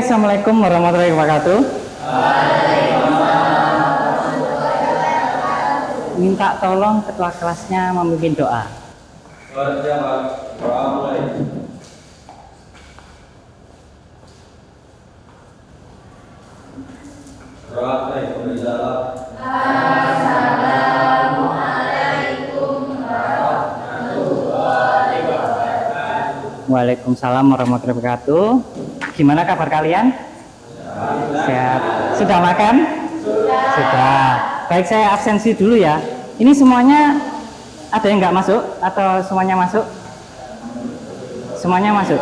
Assalamualaikum warahmatullahi wabarakatuh. Minta tolong ketua kelasnya memimpin doa. Waalaikumsalam warahmatullahi wabarakatuh. Gimana kabar kalian? Sehat. Sudah makan? Sudah. Baik, saya absensi dulu ya. Ini semuanya ada yang nggak masuk atau semuanya masuk? Semuanya masuk.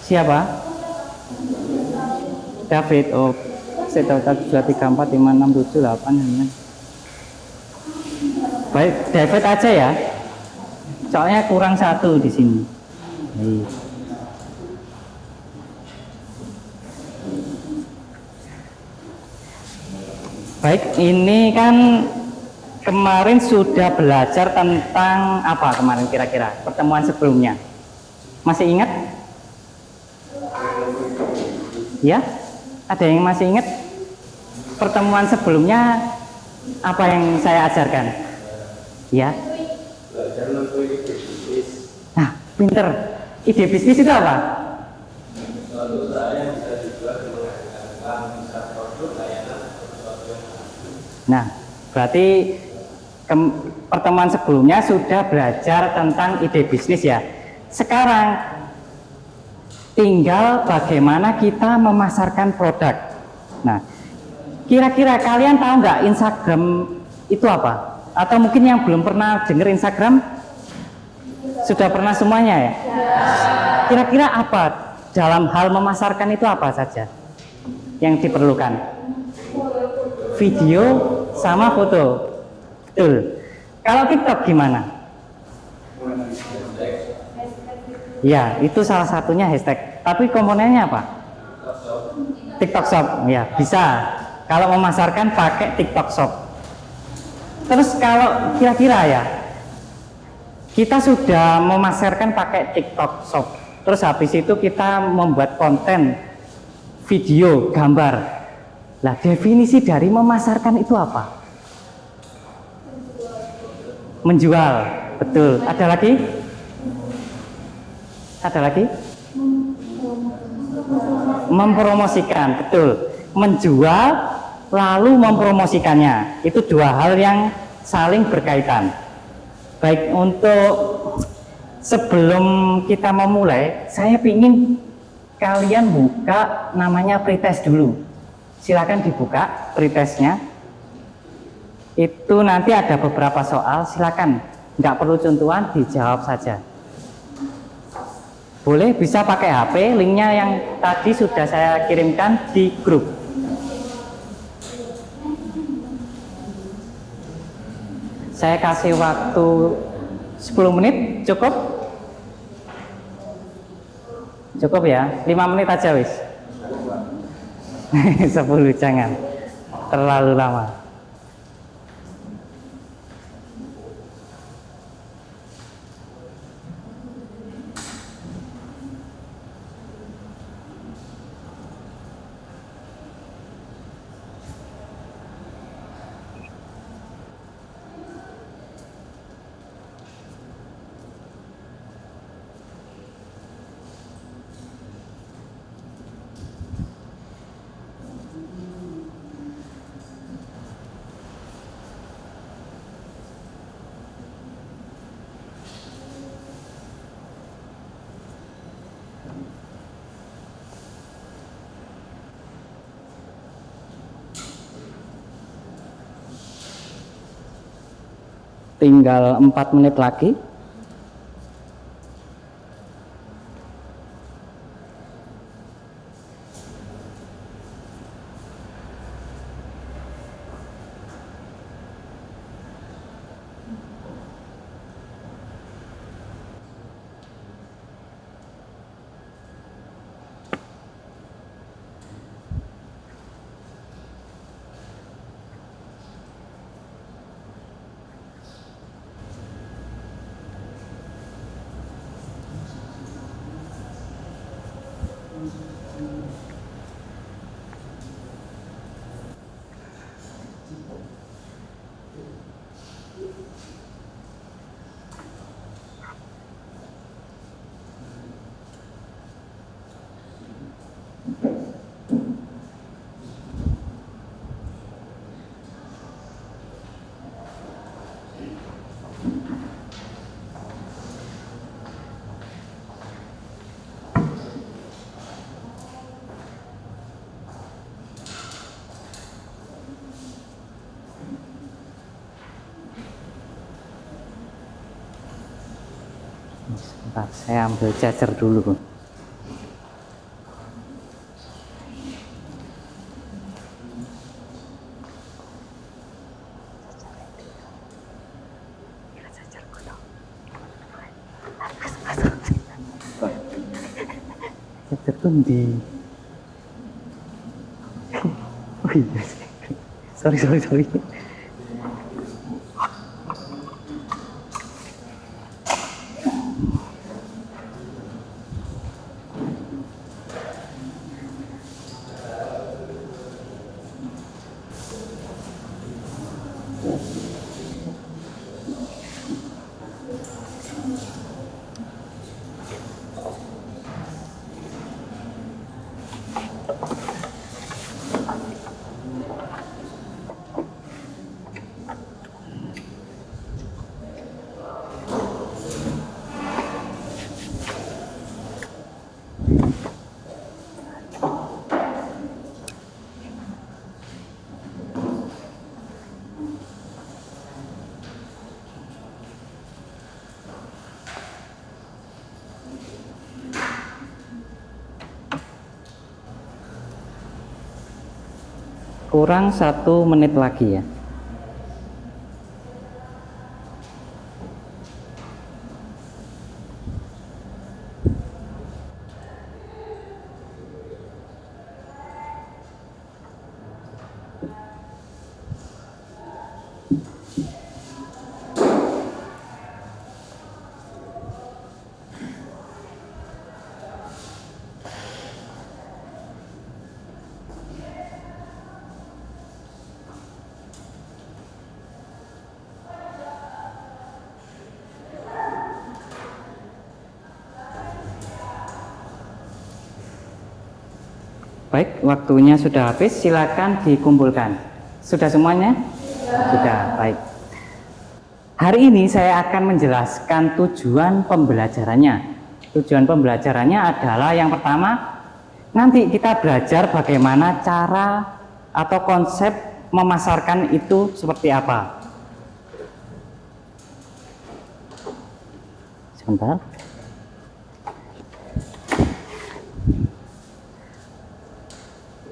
Siapa? David. Oh, saya tahu 2, 3, 4, 5, 6, 7, 8. Baik, David aja ya. Soalnya kurang satu di sini. Baik, ini kan kemarin sudah belajar tentang apa kemarin kira-kira pertemuan sebelumnya. Masih ingat? Ya? Ada yang masih ingat? Pertemuan sebelumnya apa yang saya ajarkan? Ya? Nah, pinter. Ide bisnis itu apa? Nah, berarti pertemuan sebelumnya sudah belajar tentang ide bisnis ya. Sekarang tinggal bagaimana kita memasarkan produk. Nah, kira-kira kalian tahu nggak Instagram itu apa? Atau mungkin yang belum pernah dengar Instagram sudah pernah semuanya ya? Kira-kira apa dalam hal memasarkan itu apa saja yang diperlukan? Video sama foto. Betul. Kalau TikTok gimana? Ya, itu salah satunya hashtag. Tapi komponennya apa? TikTok Shop. Ya, bisa. Kalau memasarkan pakai TikTok Shop. Terus kalau kira-kira ya, kita sudah memasarkan pakai TikTok Shop. Terus habis itu kita membuat konten video, gambar. Lah, definisi dari memasarkan itu apa? Menjual. Betul. Ada lagi? Ada lagi? Mempromosikan. Betul. Menjual lalu mempromosikannya. Itu dua hal yang saling berkaitan. Baik, untuk sebelum kita memulai, saya ingin kalian buka namanya pretest dulu. Silakan dibuka pretestnya. Itu nanti ada beberapa soal, silakan. Nggak perlu contohan, dijawab saja. Boleh, bisa pakai HP, linknya yang tadi sudah saya kirimkan di grup. Saya kasih waktu 10 menit, cukup? Cukup ya, 5 menit aja wis. 10 jangan, terlalu lama. Tinggal 4 menit lagi. Sebentar, saya ambil charger dulu. Charger di. Oh iya, sorry. Kurang 1 menit lagi ya. Baik, waktunya sudah habis, silakan dikumpulkan. Sudah semuanya? Sudah, baik. Hari ini saya akan menjelaskan tujuan pembelajarannya. Tujuan pembelajarannya adalah yang pertama, nanti kita belajar bagaimana cara atau konsep memasarkan itu seperti apa. Sebentar.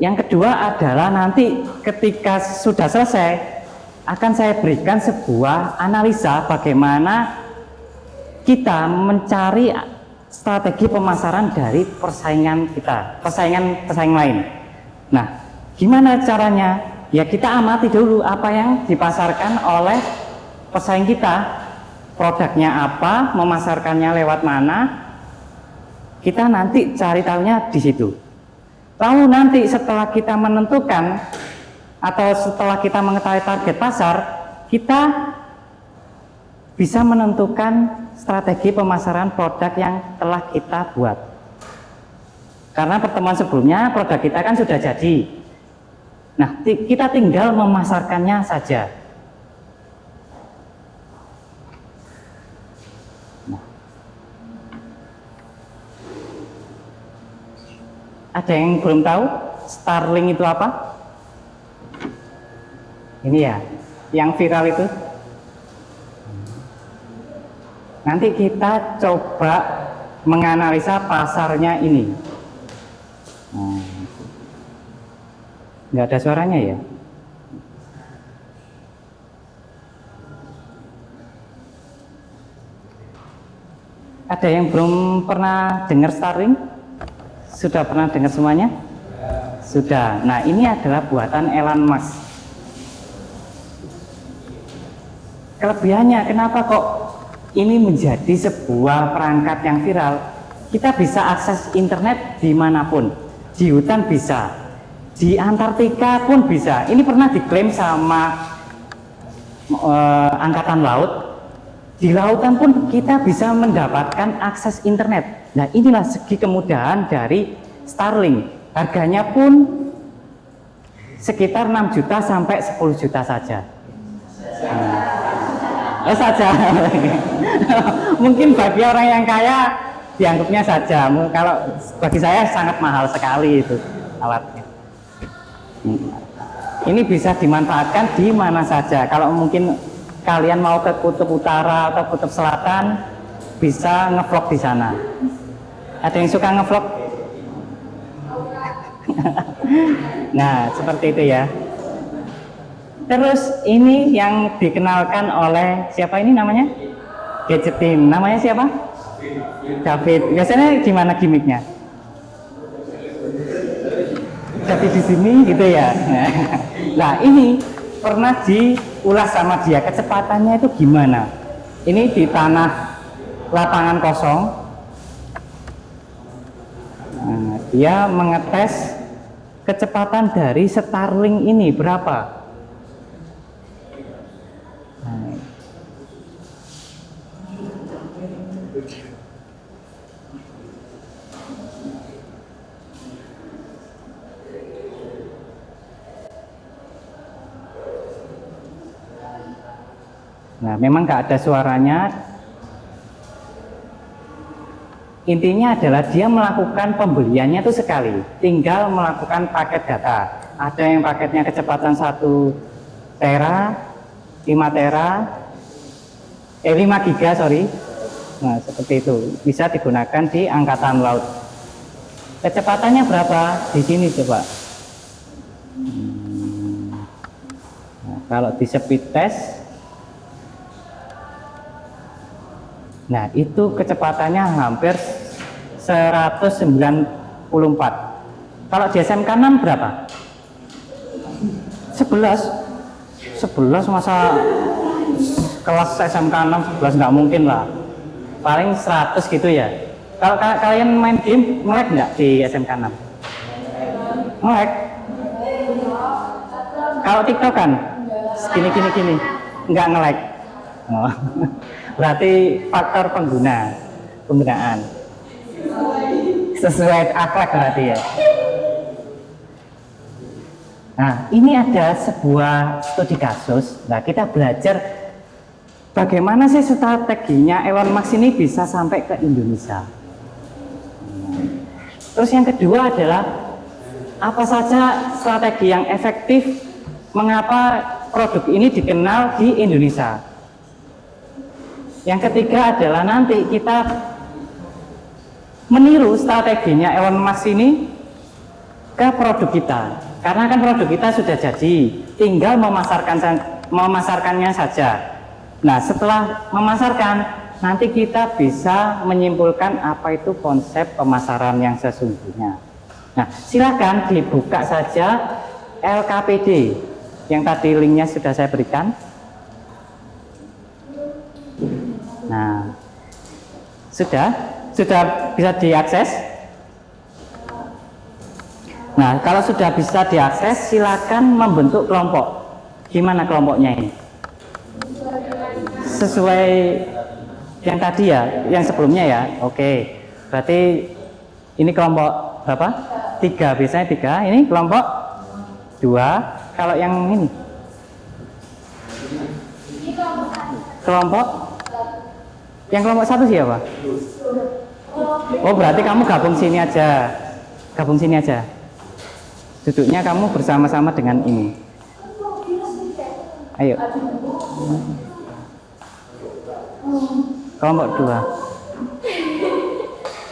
Yang kedua adalah nanti ketika sudah selesai akan saya berikan sebuah analisa bagaimana kita mencari strategi pemasaran dari persaingan kita, pesaing lain. Nah, gimana caranya? Ya kita amati dulu apa yang dipasarkan oleh pesaing kita, produknya apa, memasarkannya lewat mana. Kita nanti cari tahunya di situ. Lalu nanti setelah kita menentukan atau setelah kita mengetahui target pasar, kita bisa menentukan strategi pemasaran produk yang telah kita buat. Karena pertemuan sebelumnya produk kita kan sudah jadi. Nah, kita tinggal memasarkannya saja. Ada yang belum tahu Starlink itu apa? Ini ya, yang viral itu. Nanti kita coba menganalisa pasarnya ini. Nggak ada suaranya ya? Ada yang belum pernah dengar Starlink? Sudah pernah dengar semuanya? Sudah. Nah, ini adalah buatan Elon Musk. Kelebihannya, kenapa kok ini menjadi sebuah perangkat yang viral? kita bisa akses internet dimanapun, di hutan bisa, di Antartika pun bisa. Ini pernah diklaim sama Angkatan Laut. Di lautan pun kita bisa mendapatkan akses internet. Nah, inilah segi kemudahan dari Starlink. Harganya pun sekitar 6 juta sampai 10 juta saja. Saja. Mungkin bagi orang yang kaya dianggapnya saja. Kalau bagi saya sangat mahal sekali itu alatnya. Ini bisa dimanfaatkan di mana saja. Kalau mungkin kalian mau ke kutub utara atau kutub selatan, bisa ngevlog di sana. Ada yang suka ngevlog? Nah, seperti itu ya. Terus ini yang dikenalkan oleh siapa ini namanya? Gadget Team. Namanya siapa? David. Biasanya gimana gimmicknya? David di sini gitu ya. Nah, ini pernah diulas sama dia, kecepatannya itu gimana. Ini di tanah lapangan kosong. Nah, dia mengetes kecepatan dari Starlink ini berapa. Nah, memang nggak ada suaranya. Intinya adalah dia melakukan pembeliannya itu sekali, tinggal melakukan paket data. Ada yang paketnya kecepatan 1 tera, 5 tera, 5 giga, sorry. Nah, seperti itu. Bisa digunakan di Angkatan Laut. Kecepatannya berapa? Di sini coba. Nah, kalau di speed test, nah, itu kecepatannya hampir 194. Kalau di SMK 6 berapa? 11 masa kelas SMK 6 11 nggak mungkin lah. Paling 100 gitu ya. Kalau kalian main game, nge-lag nggak di SMK 6? Nge-lag? Kalau TikTok kan? Gini. Nggak nge-lag. Oh. Berarti faktor penggunaan sesuai akhlak berarti ya. Nah, ini ada sebuah studi kasus. Nah, kita belajar bagaimana sih strateginya Elon Musk ini bisa sampai ke Indonesia. Terus yang kedua adalah apa saja strategi yang efektif, mengapa produk ini dikenal di Indonesia. Yang ketiga adalah nanti kita meniru strateginya Elon Musk ini ke produk kita, karena kan produk kita sudah jadi, tinggal memasarkannya saja. Nah, setelah memasarkan, nanti kita bisa menyimpulkan apa itu konsep pemasaran yang sesungguhnya. Nah, silakan dibuka saja LKPD yang tadi linknya sudah saya berikan. Nah, sudah bisa diakses. Nah, kalau sudah bisa diakses, silakan membentuk kelompok. Gimana kelompoknya ini? Sesuai yang tadi ya, yang sebelumnya ya. Oke, berarti ini kelompok berapa? 3, biasanya 3. Ini kelompok 2. Kalau yang ini kelompok yang kelompok 1 siapa? Oh, berarti kamu gabung sini aja. Duduknya kamu bersama-sama dengan ini. Ayo. Kelompok 2.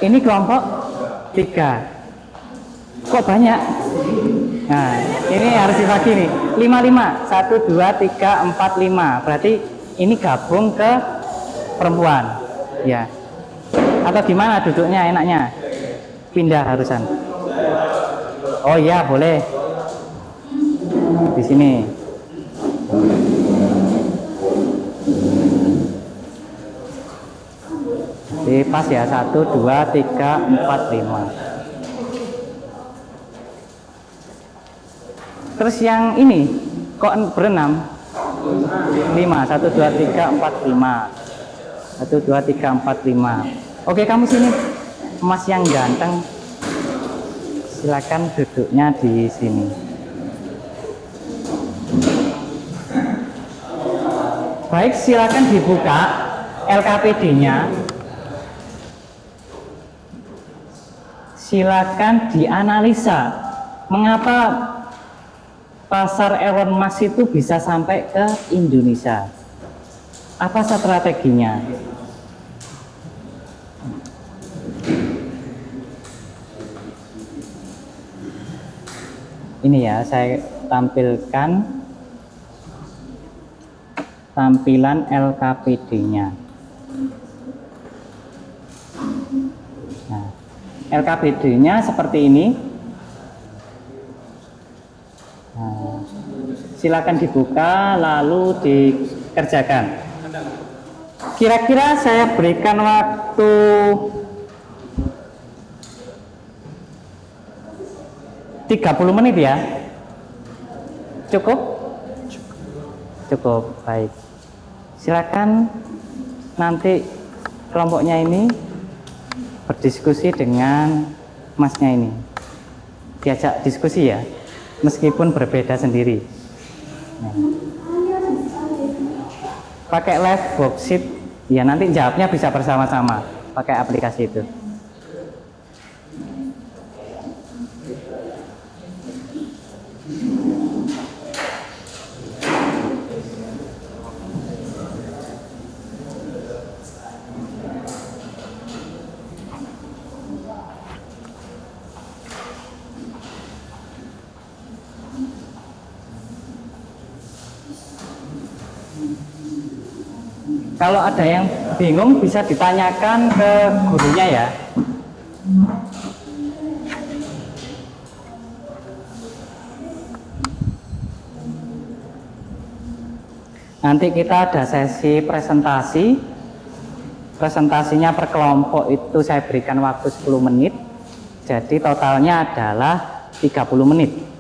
Ini kelompok 3. Kok banyak? Nah, ini harus dibagi nih. 5. 1, 2, 3, 4, 5. Berarti ini gabung ke perempuan. Ya. Atau gimana duduknya enaknya? Pindah harusan. Oh iya, boleh. Di sini. Jadi pas ya, 1, 2, 3, 4, 5. Terus yang ini kok berenam? 5, 1, 2, 3, 4, 5. 1, 2, 3, 4, 5. Oke, kamu sini, Mas yang ganteng. Silakan duduknya di sini. Baik, silakan dibuka LKPD-nya. Silakan dianalisa mengapa pasar Elon Musk itu bisa sampai ke Indonesia. Apa strateginya? Ini ya, saya tampilkan tampilan LKPD-nya. Nah, LKPD-nya seperti ini. Nah, silakan dibuka lalu dikerjakan. Kira-kira saya berikan waktu 30 menit ya. Cukup? Cukup, baik. Silakan nanti kelompoknya ini berdiskusi dengan masnya ini. Diajak diskusi ya, meskipun berbeda sendiri. Nah. Pakai live worksheet, ya nanti jawabnya bisa bersama-sama pakai aplikasi itu. Kalau ada yang bingung bisa ditanyakan ke gurunya ya. Nanti kita ada sesi presentasi. Presentasinya per kelompok itu saya berikan waktu 10 menit. Jadi totalnya adalah 30 menit.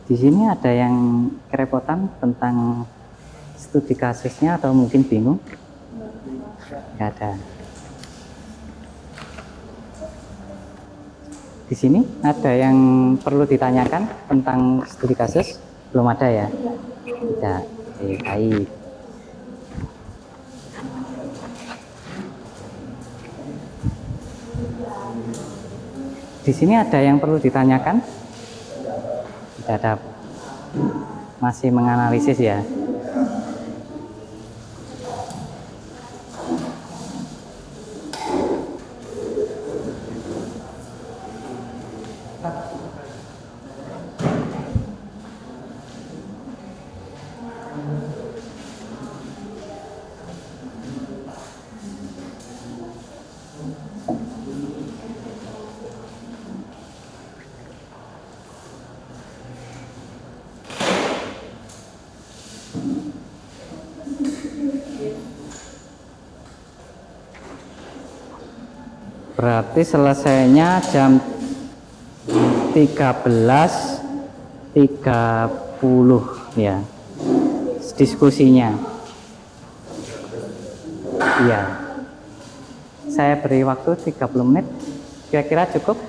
Di sini ada yang kerepotan tentang studi kasusnya atau mungkin bingung? Nggak ada. Di sini ada yang perlu ditanyakan tentang studi kasus? Belum ada ya? Tidak. Baik. Di sini ada yang perlu ditanyakan? Tidak ada. Masih menganalisis ya. Berarti selesainya jam 13.30 ya diskusinya. Iya. Saya beri waktu 30 menit. Kira-kira cukup?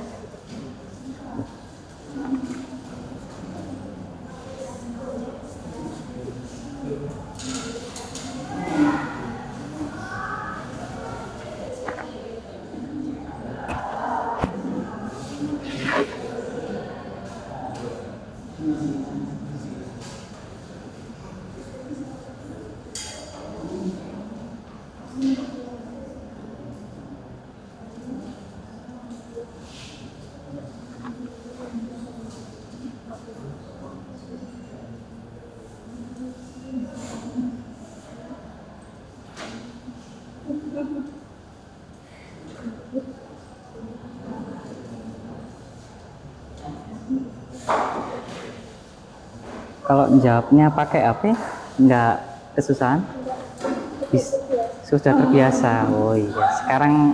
Kalau jawabnya pakai HP, nggak kesusahan? Sudah terbiasa. Oh iya, sekarang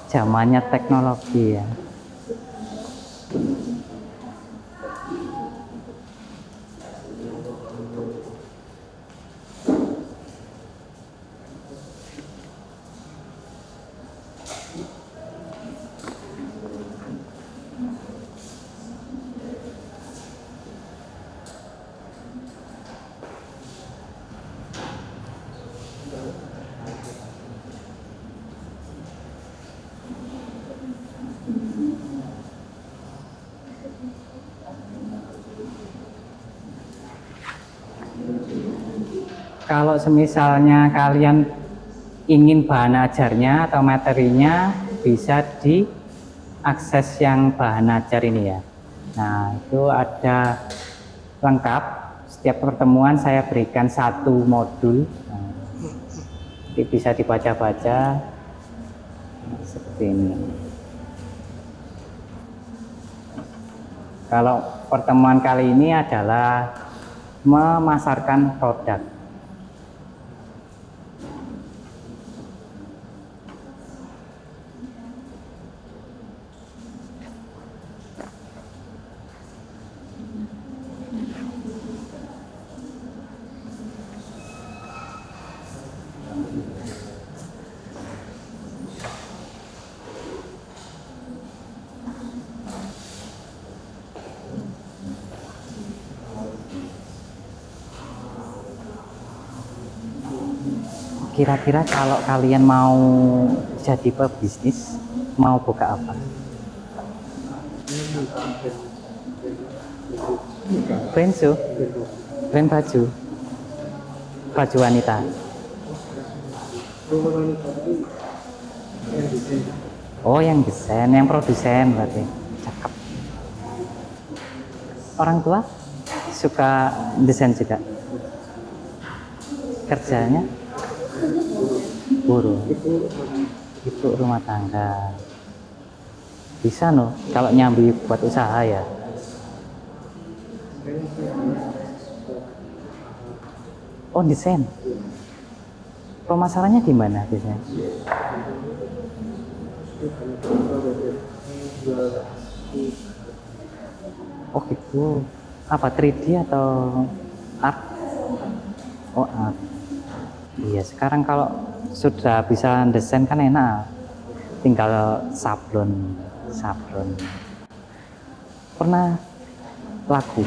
zamannya teknologi ya. Kalau semisalnya kalian ingin bahan ajarnya atau materinya, bisa diakses yang bahan ajar ini ya. Nah, itu ada lengkap. Setiap pertemuan saya berikan satu modul. Nah, bisa dibaca-baca seperti ini. Kalau pertemuan kali ini adalah memasarkan produk. Kira-kira kalau kalian mau jadi pebisnis, mau buka apa? Brand shoe? Brand baju? Baju wanita? Oh, yang desain, yang produsen berarti. Cakep. Orang tua suka desain juga? Kerjanya? Buruh, ibu rumah tangga. Bisa no, kalau nyambi buat usaha ya. Oh, desain. Pemasarannya gimana biasanya? Oh gitu. Apa 3D atau art? Oh art. Iya, sekarang kalau sudah bisa desain kan enak, tinggal sablon. Pernah laku?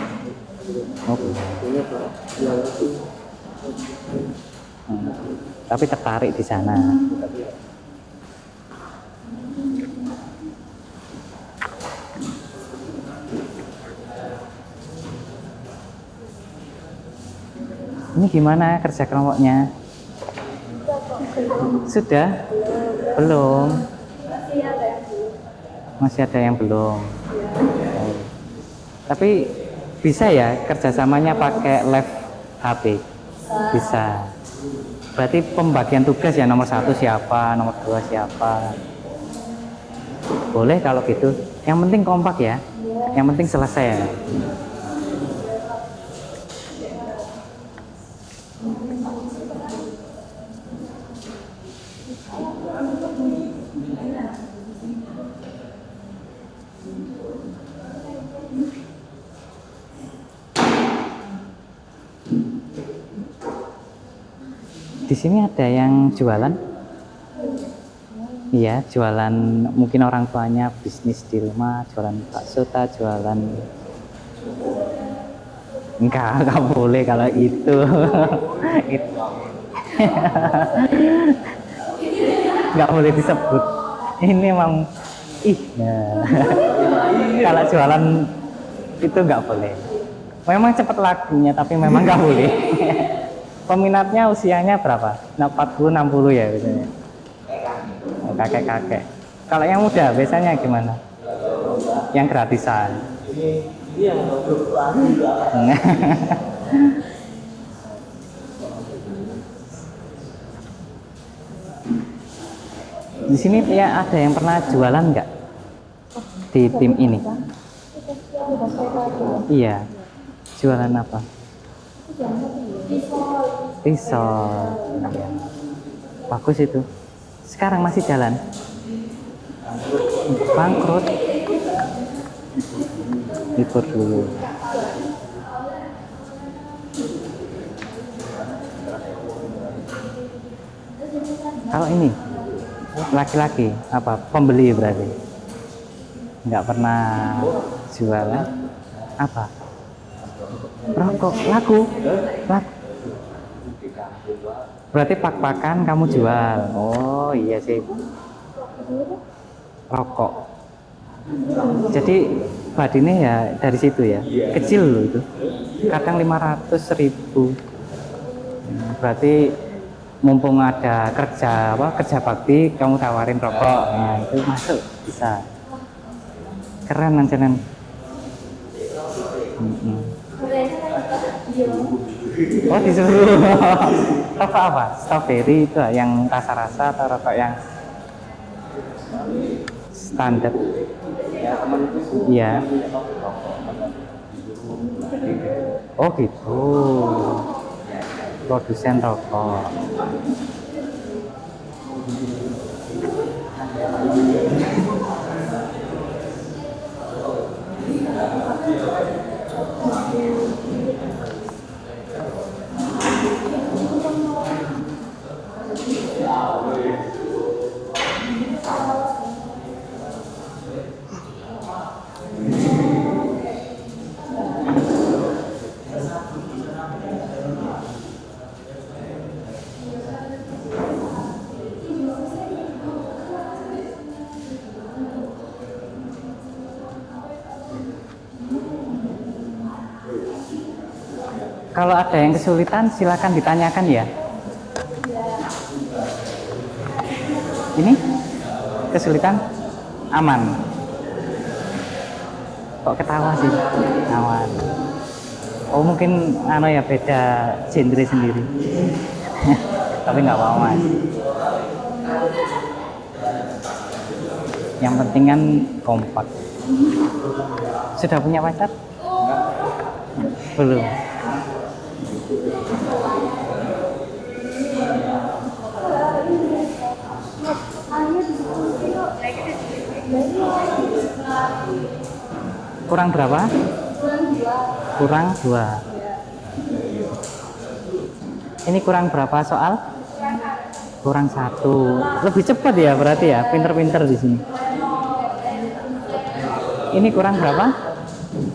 Oh, tapi tertarik di sana. Ini gimana kerja kelompoknya? Sudah? Belum? Masih ada yang belum. Tapi bisa ya kerjasamanya pakai live HP? Bisa. Berarti pembagian tugas ya, nomor 1 siapa, nomor 2 siapa. Boleh kalau gitu. Yang penting kompak ya. Yang penting selesai ya. Di sini ada yang jualan? Iya, jualan, mungkin orang tuanya bisnis di rumah, jualan bakso, jualan. Enggak boleh kalau itu. Enggak boleh disebut. Ini emang nah. Kalau jualan itu enggak boleh. Memang cepat lakunya, tapi memang enggak boleh. peminatnya usianya berapa? Nah, 40 60 ya biasanya. Kakek-kakek. Kalau yang muda biasanya gimana? Yang gratisan. Di sini ya ada yang pernah jualan nggak di tim ini? Iya. Jualan apa? Pisau. Ya. Bagus itu. Sekarang masih jalan? Bangkrut. Libur dulu. Kalau ini laki-laki apa? Pembeli berarti? Nggak pernah jualan? Apa? Rokok, laku. Berarti pak-pakan kamu jual. Oh iya sih. Rokok. Jadi badine ya dari situ ya. Kecil loh itu. Kadang 500.000. Berarti mumpung ada kerja bakti, kamu tawarin rokok. Nah, itu masuk bisa. Keren ancanan. Oh disuruh. Rokok apa? Strawberry itu yang rasa-rasa atau rokok yang standar? Iya. Oh gitu. Produsen rokok. Kalau ada yang kesulitan silakan ditanyakan ya. Ini kesulitan aman. Kok ketawa sih? Aman. Oh mungkin ya beda genre sendiri. Tapi nggak apa-apa Mas. Yang penting kan kompak. Sudah punya pacar? Belum. Kurang berapa? Kurang 2. Ini kurang berapa soal? Kurang 1. Lebih cepat ya berarti ya, pinter-pinter di sini. Ini kurang berapa?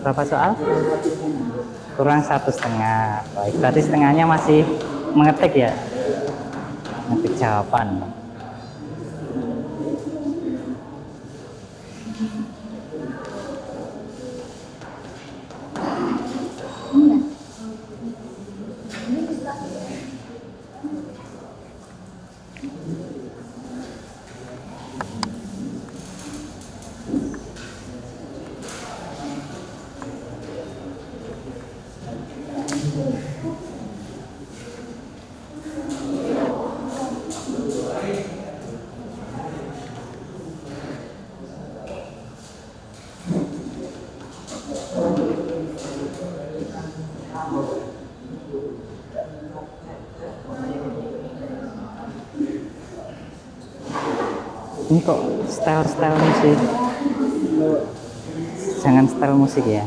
Berapa soal? Kurang 1,5. Baik, berarti setengahnya masih mengetik ya? Ngetik jawaban. Ini kok style musik? Jangan style musik ya.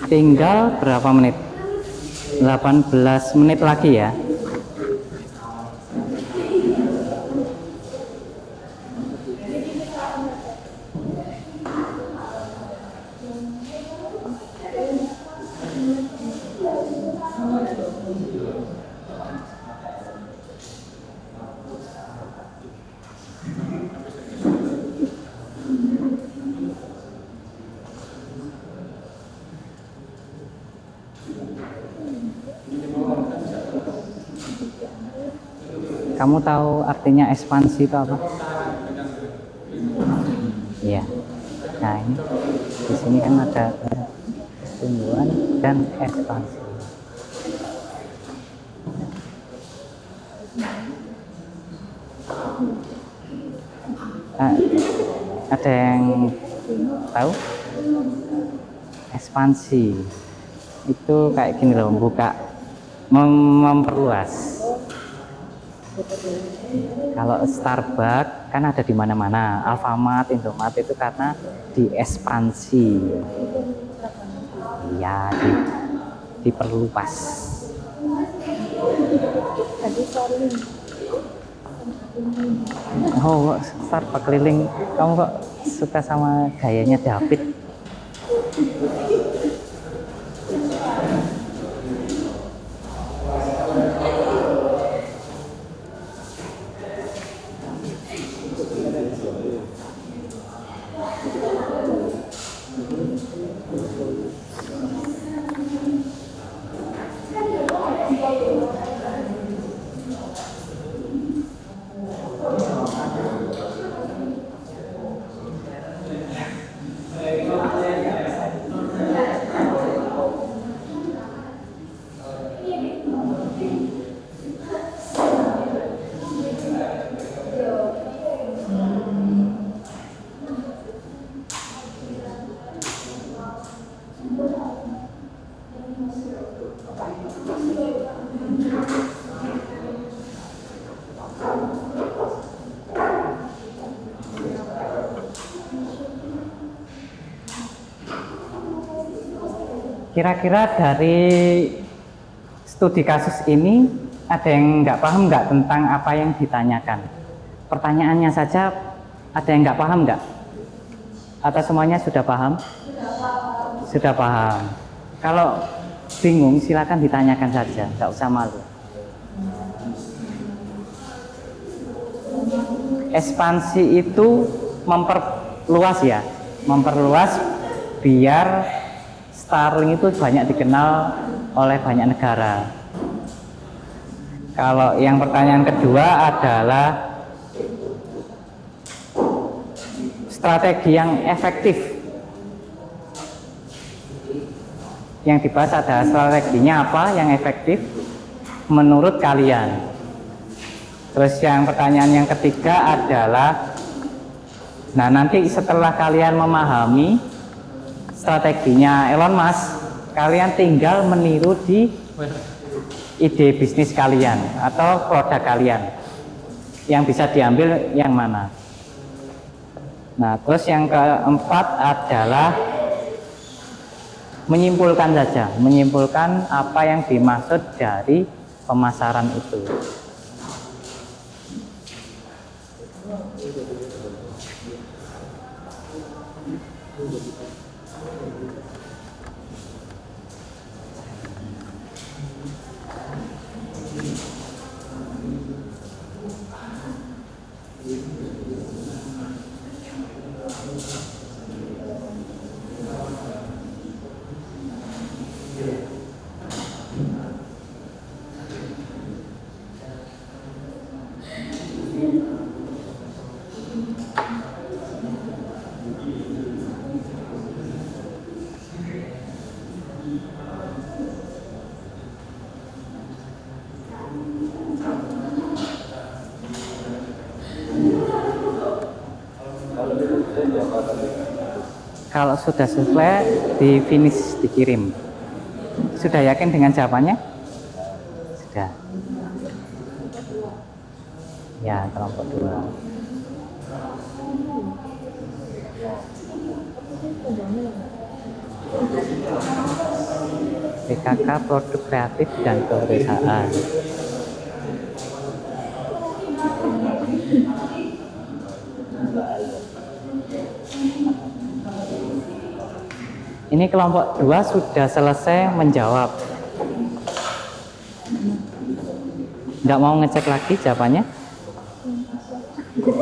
Tinggal berapa menit? 18 menit lagi ya. Kamu tahu artinya ekspansi itu apa? Iya. Nah ini di sini kan ada pertumbuhan dan ekspansi. Ada yang tahu? Ekspansi itu kayak gini loh, buka, memperluas. Kalau Starbucks kan ada di mana-mana, Alfamart, Indomart itu karena diekspansi. Iya, diperluas. Oh, Starbucks keliling. Kamu kok suka sama gayanya David? Kira-kira dari studi kasus ini ada yang nggak paham nggak tentang apa yang ditanyakan? Pertanyaannya saja ada yang nggak paham nggak? Atau semuanya sudah paham? Sudah paham. Kalau bingung silakan ditanyakan saja, nggak usah malu. Ekspansi itu memperluas ya, memperluas biar Starlink itu banyak dikenal oleh banyak negara. Kalau yang pertanyaan kedua adalah strategi yang efektif. Yang dibahas adalah strateginya apa yang efektif menurut kalian. Terus yang pertanyaan yang ketiga adalah, nah nanti setelah kalian memahami strateginya Elon Musk, kalian tinggal meniru di ide bisnis kalian atau produk kalian. Yang bisa diambil yang mana? Nah, terus yang keempat adalah menyimpulkan saja, menyimpulkan apa yang dimaksud dari pemasaran itu. Kalau sudah selesai, di finish, dikirim. Sudah yakin dengan jawabannya? Sudah. Ya, kelompok 2. PKK produk kreatif dan kewirausahaan. Ini kelompok 2 sudah selesai menjawab. Nggak mau ngecek lagi jawabannya?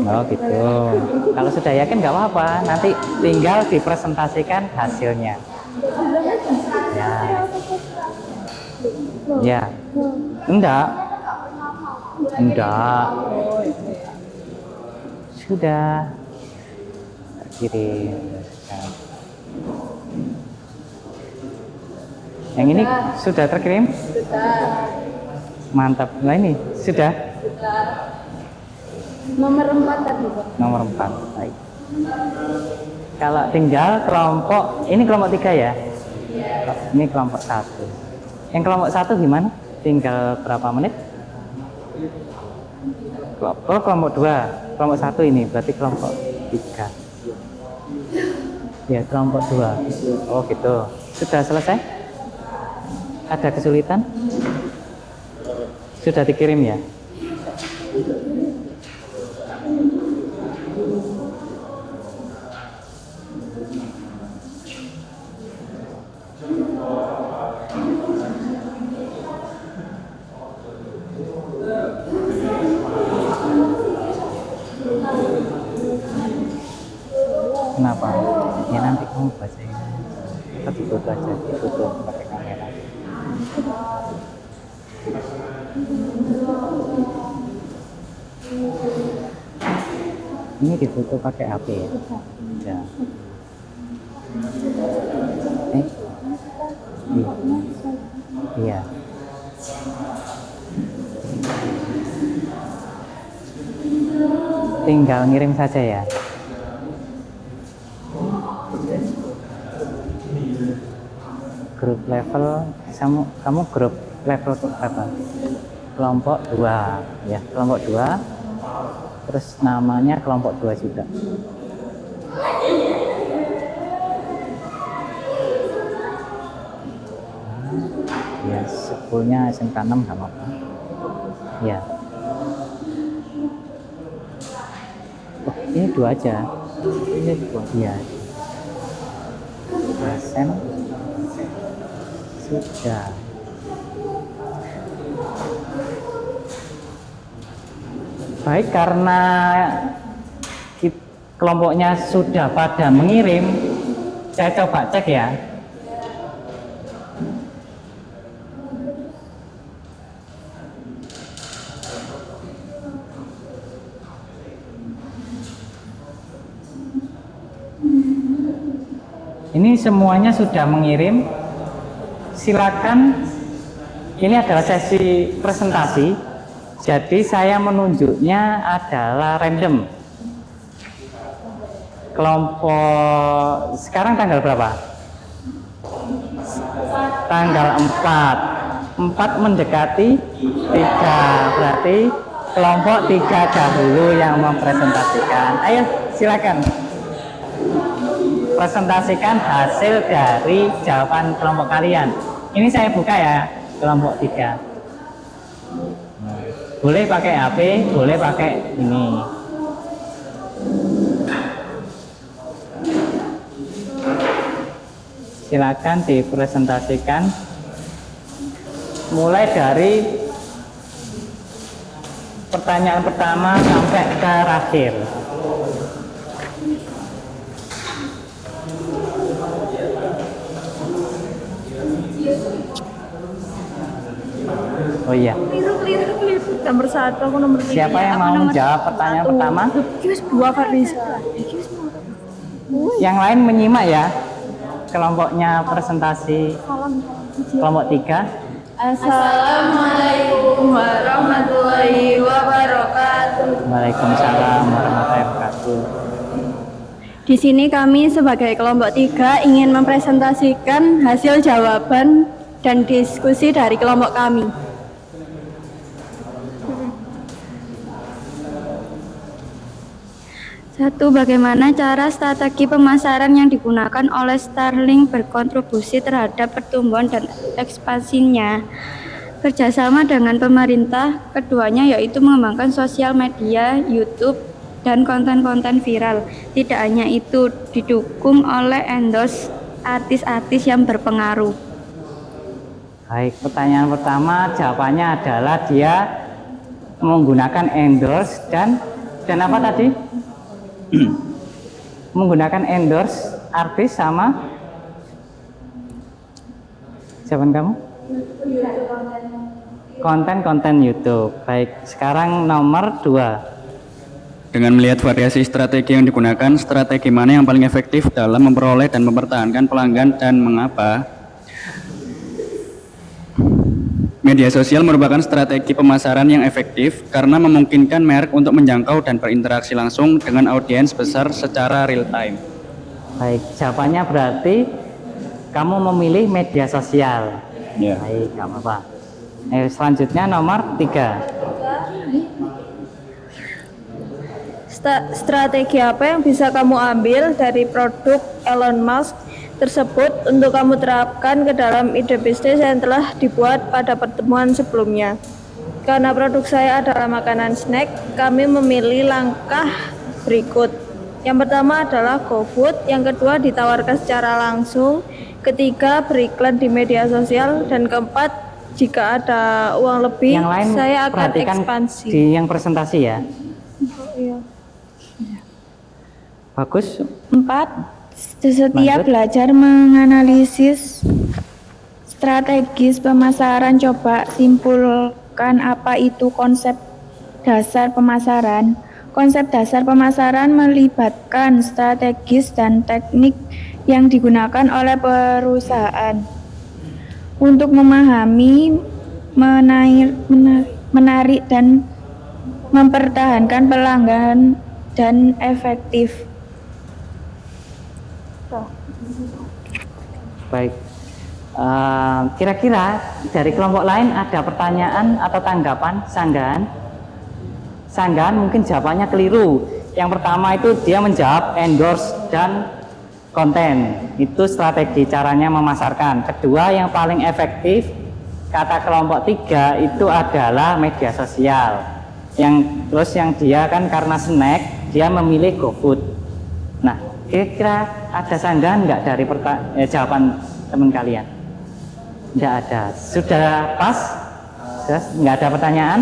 Oh gitu. Kalau sudah yakin nggak apa-apa. Nanti tinggal dipresentasikan hasilnya. Ya. Ya. Enggak. Enggak. Sudah terkirim. Yang ini sudah terkirim? Sudah. Mantap. Nah ini sudah? Sudah. Nomor 4 tadi, Pak. Nomor 4. Baik. Kalau tinggal kelompok, ini kelompok 3 ya? Ini kelompok 1. Yang kelompok 1 gimana? Tinggal berapa menit? Oh, kelompok 2. Kelompok 1 ini berarti kelompok 3. Ya, kelompok 2. Oh gitu. Sudah selesai? Ada kesulitan? Sudah dikirim ya? Kenapa? Ya nanti kamu bacain. Kita ditutup aja, ditutup pakai kamera. Ini ditutup pakai HP ya? Ya. Iya. Tinggal ngirim saja ya. Grup level, kamu grup level apa? Kelompok 2 ya, kelompok 2. Terus namanya kelompok 2 juga. Ya, sebetulnya SMK 6 sama apa? Ya. Oh, ini 2 aja. Ini 2. Iya. Dosen sudah. Baik, karena kelompoknya sudah pada mengirim, saya coba cek ya. Ini semuanya sudah mengirim. Silakan. Ini adalah sesi presentasi. Jadi saya menunjuknya adalah random. Kelompok sekarang tanggal berapa? Tanggal 4. 4 mendekati 3. Berarti kelompok 3 dahulu yang mempresentasikan. Ayo silakan. Presentasikan hasil dari jawaban kelompok kalian. Ini saya buka ya, kelompok 3. Boleh pakai HP, boleh pakai ini. Silakan dipresentasikan. Mulai dari pertanyaan pertama sampai ke terakhir. Oh iya. Keliru. Nomor 1, aku nomor 3. Siapa yang mau menjawab pertanyaan pertama? Kius 2 Farisa. Yang lain menyimak ya. Kelompoknya presentasi kelompok 3. Assalamualaikum warahmatullahi wabarakatuh. Waalaikumsalam warahmatullahi wabarakatuh. Di sini kami sebagai kelompok 3 ingin mempresentasikan hasil jawaban dan diskusi dari kelompok kami. Satu, bagaimana cara strategi pemasaran yang digunakan oleh Starlink berkontribusi terhadap pertumbuhan dan ekspansinya? Kerjasama dengan pemerintah, keduanya yaitu mengembangkan sosial media, YouTube, dan konten-konten viral. Tidak hanya itu, didukung oleh endorse artis-artis yang berpengaruh. Baik, pertanyaan pertama jawabannya adalah dia menggunakan endorse dan apa tadi? Menggunakan endorse artis sama jawaban kamu? konten-konten YouTube. Baik, sekarang nomor 2. Dengan melihat variasi strategi yang digunakan, strategi mana yang paling efektif dalam memperoleh dan mempertahankan pelanggan dan mengapa? Media sosial merupakan strategi pemasaran yang efektif karena memungkinkan merek untuk menjangkau dan berinteraksi langsung dengan audiens besar secara real time. Baik, jawabannya berarti kamu memilih media sosial. Ya. Baik, nggak apa-apa. Selanjutnya nomor 3. Strategi apa yang bisa kamu ambil dari produk Elon Musk tersebut untuk kamu terapkan ke dalam ide bisnis yang telah dibuat pada pertemuan sebelumnya? Karena produk saya adalah makanan snack, kami memilih langkah berikut. Yang pertama adalah GoFood, yang kedua ditawarkan secara langsung, ketiga beriklan di media sosial, dan keempat jika ada uang lebih, Yang lain saya akan perhatikan ekspansi. di yang presentasi ya. Iya. Bagus. 4. Setiap Lanjut. belajar menganalisis strategis pemasaran, coba simpulkan apa itu konsep dasar pemasaran. Konsep dasar pemasaran melibatkan strategis dan teknik yang digunakan oleh perusahaan untuk memahami, menarik dan mempertahankan pelanggan dan efektif. Baik. Kira-kira dari kelompok lain ada pertanyaan atau tanggapan, sanggahan? Sanggahan mungkin jawabannya keliru. Yang pertama itu dia menjawab endorse dan konten. Itu strategi caranya memasarkan. Kedua yang paling efektif kata kelompok 3 itu adalah media sosial. Terus yang dia kan karena snack dia memilih GoFood. Nah, kira-kira ada sanggahan nggak dari jawaban teman kalian? Nggak ada. Sudah pas? Nggak ada pertanyaan?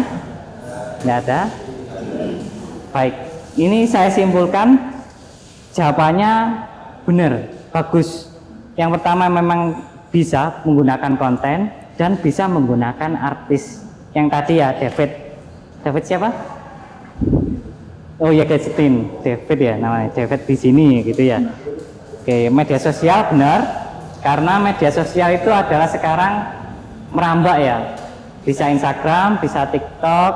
Nggak ada. Baik, ini saya simpulkan jawabannya benar, bagus. Yang pertama memang bisa menggunakan konten dan bisa menggunakan artis. Yang tadi ya David siapa? Oh ya, Gadgetin, David ya namanya, David di sini gitu ya. Oke, media sosial benar, karena media sosial itu adalah sekarang merambah ya, bisa Instagram, bisa TikTok,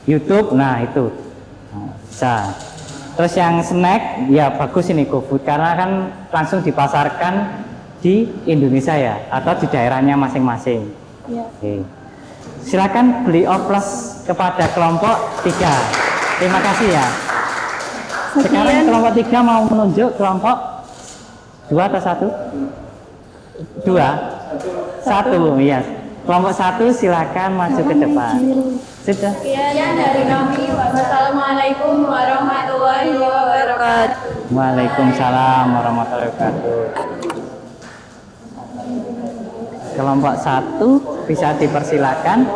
YouTube, nah itu bisa. Terus yang snack ya bagus ini GoFood karena kan langsung dipasarkan di Indonesia ya, atau di daerahnya masing-masing. Ya. Oke. Silakan beli oplos kepada kelompok 3. Terima kasih ya. Sekarang kelompok 3 mau menunjuk kelompok 2 atau 1? 2? 1, iya. Kelompok 1 silakan maju ke depan. Sudah. Sekian dari kami. Wassalamualaikum warahmatullahi wabarakatuh. Waalaikumsalam warahmatullahi wabarakatuh. Kelompok 1 bisa dipersilakan.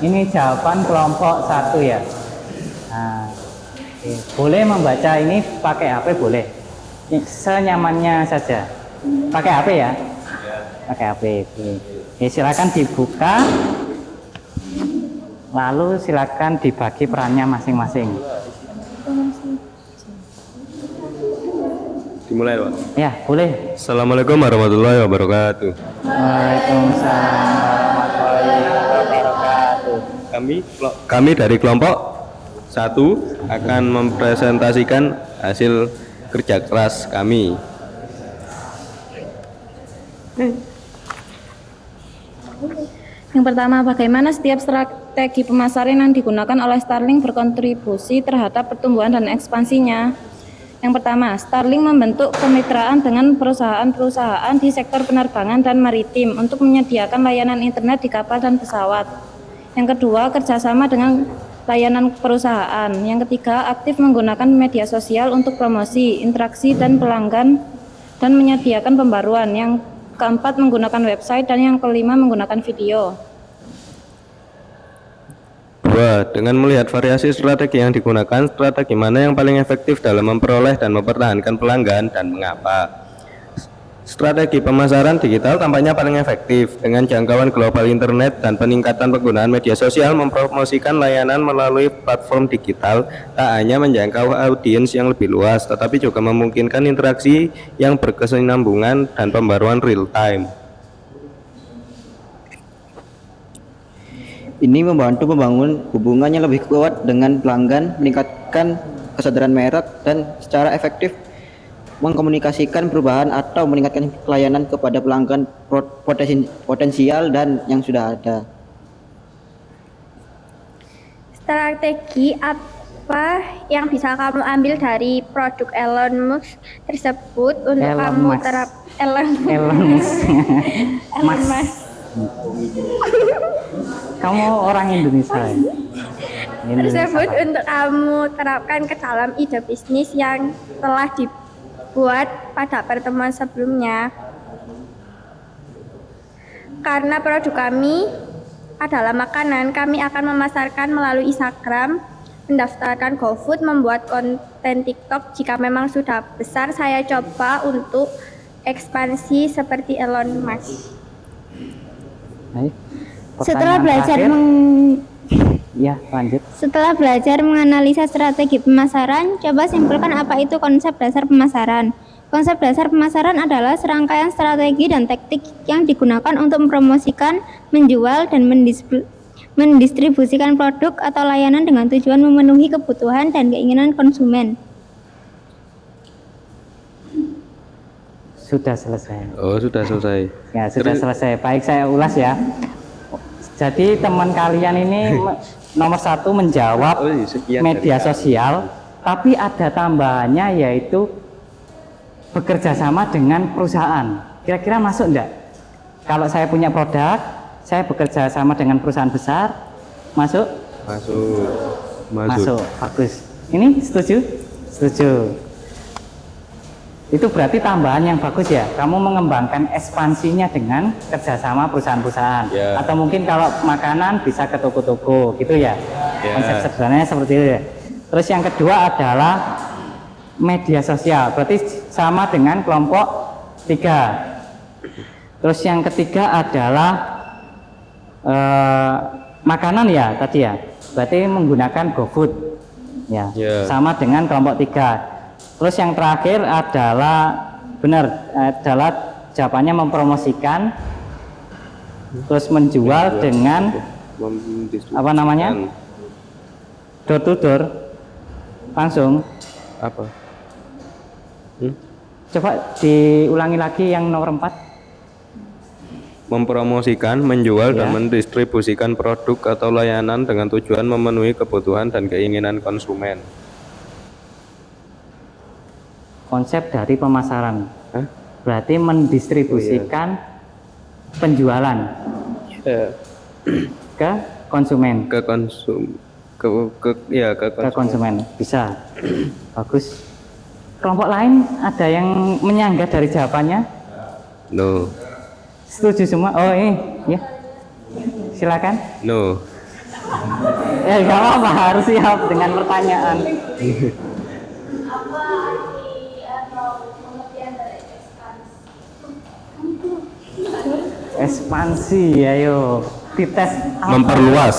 Ini jawaban kelompok 1 ya. Nah, oke. Boleh membaca ini pakai HP boleh. Senyamannya saja. Pakai HP ya? Pakai HP. Oke. Oke, silakan dibuka. Lalu silakan dibagi perannya masing-masing. Dimulai, Pak. Ya, boleh. Assalamualaikum warahmatullahi wabarakatuh. Waalaikumsalam warahmatullahi wabarakatuh. Kami dari kelompok 1 akan mempresentasikan hasil kerja keras kami. Yang pertama, bagaimana setiap strategi pemasaran yang digunakan oleh Starlink berkontribusi terhadap pertumbuhan dan ekspansinya? Yang pertama, Starlink membentuk kemitraan dengan perusahaan-perusahaan di sektor penerbangan dan maritim untuk menyediakan layanan internet di kapal dan pesawat. Yang kedua, kerjasama dengan layanan perusahaan. Yang ketiga, aktif menggunakan media sosial untuk promosi, interaksi, dan pelanggan dan menyediakan pembaruan. Yang keempat, menggunakan website, dan yang kelima, menggunakan video. 2. Dengan melihat variasi strategi yang digunakan, strategi mana yang paling efektif dalam memperoleh dan mempertahankan pelanggan dan mengapa? Strategi pemasaran digital tampaknya paling efektif. Dengan jangkauan global internet dan peningkatan penggunaan media sosial, mempromosikan layanan melalui platform digital tak hanya menjangkau audiens yang lebih luas, tetapi juga memungkinkan interaksi yang berkesinambungan dan pembaruan real time. Ini membantu membangun hubungan yang lebih kuat dengan pelanggan, meningkatkan kesadaran merek, dan secara efektif mengkomunikasikan perubahan atau meningkatkan pelayanan kepada pelanggan potensial dan yang sudah ada. Strategi apa yang bisa kamu ambil dari produk Elon Musk tersebut untuk Elon kamu Musk. Elon Musk. Musk. Kamu orang Indonesia ya? Tersebut untuk kamu terapkan ke dalam ide bisnis yang telah dibuat pada pertemuan sebelumnya. Karena produk kami adalah makanan, kami akan memasarkan melalui Instagram, mendaftarkan GoFood, membuat konten TikTok. Jika memang sudah besar, saya coba untuk ekspansi seperti Elon Musk. Baik. Setelah Pertanyaan belajar terakhir. Ya, lanjut. Setelah belajar menganalisa strategi pemasaran, coba simpulkan apa itu konsep dasar pemasaran. Konsep dasar pemasaran adalah serangkaian strategi dan taktik yang digunakan untuk mempromosikan, menjual, dan mendistribusikan produk atau layanan dengan tujuan memenuhi kebutuhan dan keinginan konsumen. Sudah selesai. Oh, sudah selesai. Ya, sudah selesai. Baik, saya ulas ya. Jadi teman kalian ini nomor 1 menjawab Oh, sekian media dari sosial, tapi ada tambahannya yaitu bekerja sama dengan perusahaan. Kira-kira masuk enggak? Kalau saya punya produk, saya bekerja sama dengan perusahaan besar, masuk? Masuk. Bagus. Ini setuju? Setuju. Itu berarti tambahan yang bagus ya. Kamu mengembangkan ekspansinya dengan kerjasama perusahaan-perusahaan. Ya. Atau mungkin kalau makanan bisa ke toko-toko, gitu ya. Ya. Konsep sederhananya seperti itu ya. Terus yang kedua adalah media sosial. Berarti sama dengan kelompok 3. Terus yang ketiga adalah makanan ya tadi ya. Berarti menggunakan GoFood. Ya. Ya. Sama dengan kelompok 3. Terus yang terakhir adalah jawabannya mempromosikan, terus menjual dengan apa namanya, door to door, langsung. Apa? Coba diulangi lagi yang nomor 4. Mempromosikan, menjual, Ya. dan mendistribusikan produk atau layanan dengan tujuan memenuhi kebutuhan dan keinginan konsumen. Konsep dari pemasaran. Hah? Berarti mendistribusikan penjualan ke konsumen. Ke Konsumen. Bisa. Bagus. Kelompok lain ada yang menyanggah dari jawabannya? No. Setuju semua? Oh ini ya. Silakan. No. Gak apa-apa, harus siap dengan pertanyaan. Ekspansi, ayo dites. apa? Memperluas.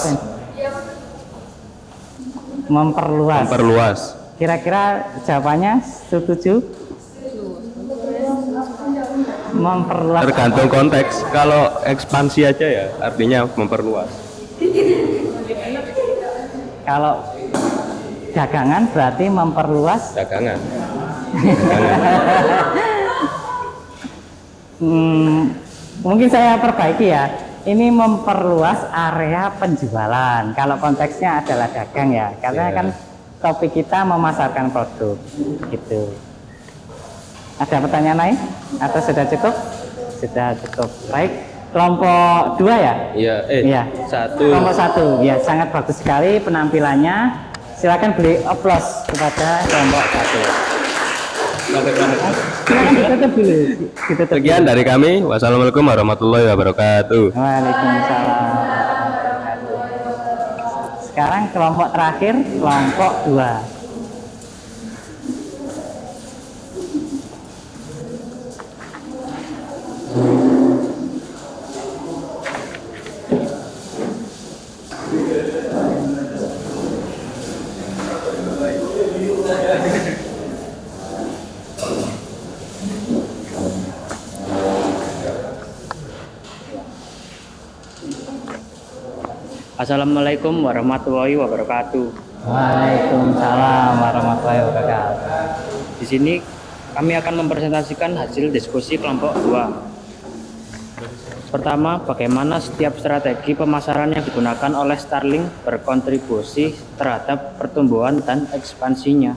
Memperluas. Kira-kira jawabannya setuju? Memperluas. Tergantung konteks. Kalau ekspansi aja ya artinya memperluas. Kalau dagangan berarti memperluas. Dagangan. Mungkin saya perbaiki ya. Ini memperluas area penjualan. Kalau konteksnya adalah dagang ya, karena Iya. kan topik kita memasarkan produk, gitu. Ada pertanyaan lain? Atau sudah cukup? Sudah cukup. Baik. Kelompok 2 ya? Iya. Iya. 1. Kelompok 1. Ya, sangat bagus sekali penampilannya. Silakan beri aplaus kepada kelompok 1. Silakan ditutup dulu. Ditutup. Sekian dari kami. Wassalamualaikum warahmatullahi wabarakatuh. Waalaikumsalam. Sekarang kelompok terakhir, kelompok 2. Assalamualaikum warahmatullahi wabarakatuh. Waalaikumsalam warahmatullahi wabarakatuh. Di sini kami akan mempresentasikan hasil diskusi kelompok 2. Pertama, bagaimana setiap strategi pemasaran yang digunakan oleh Starlink berkontribusi terhadap pertumbuhan dan ekspansinya.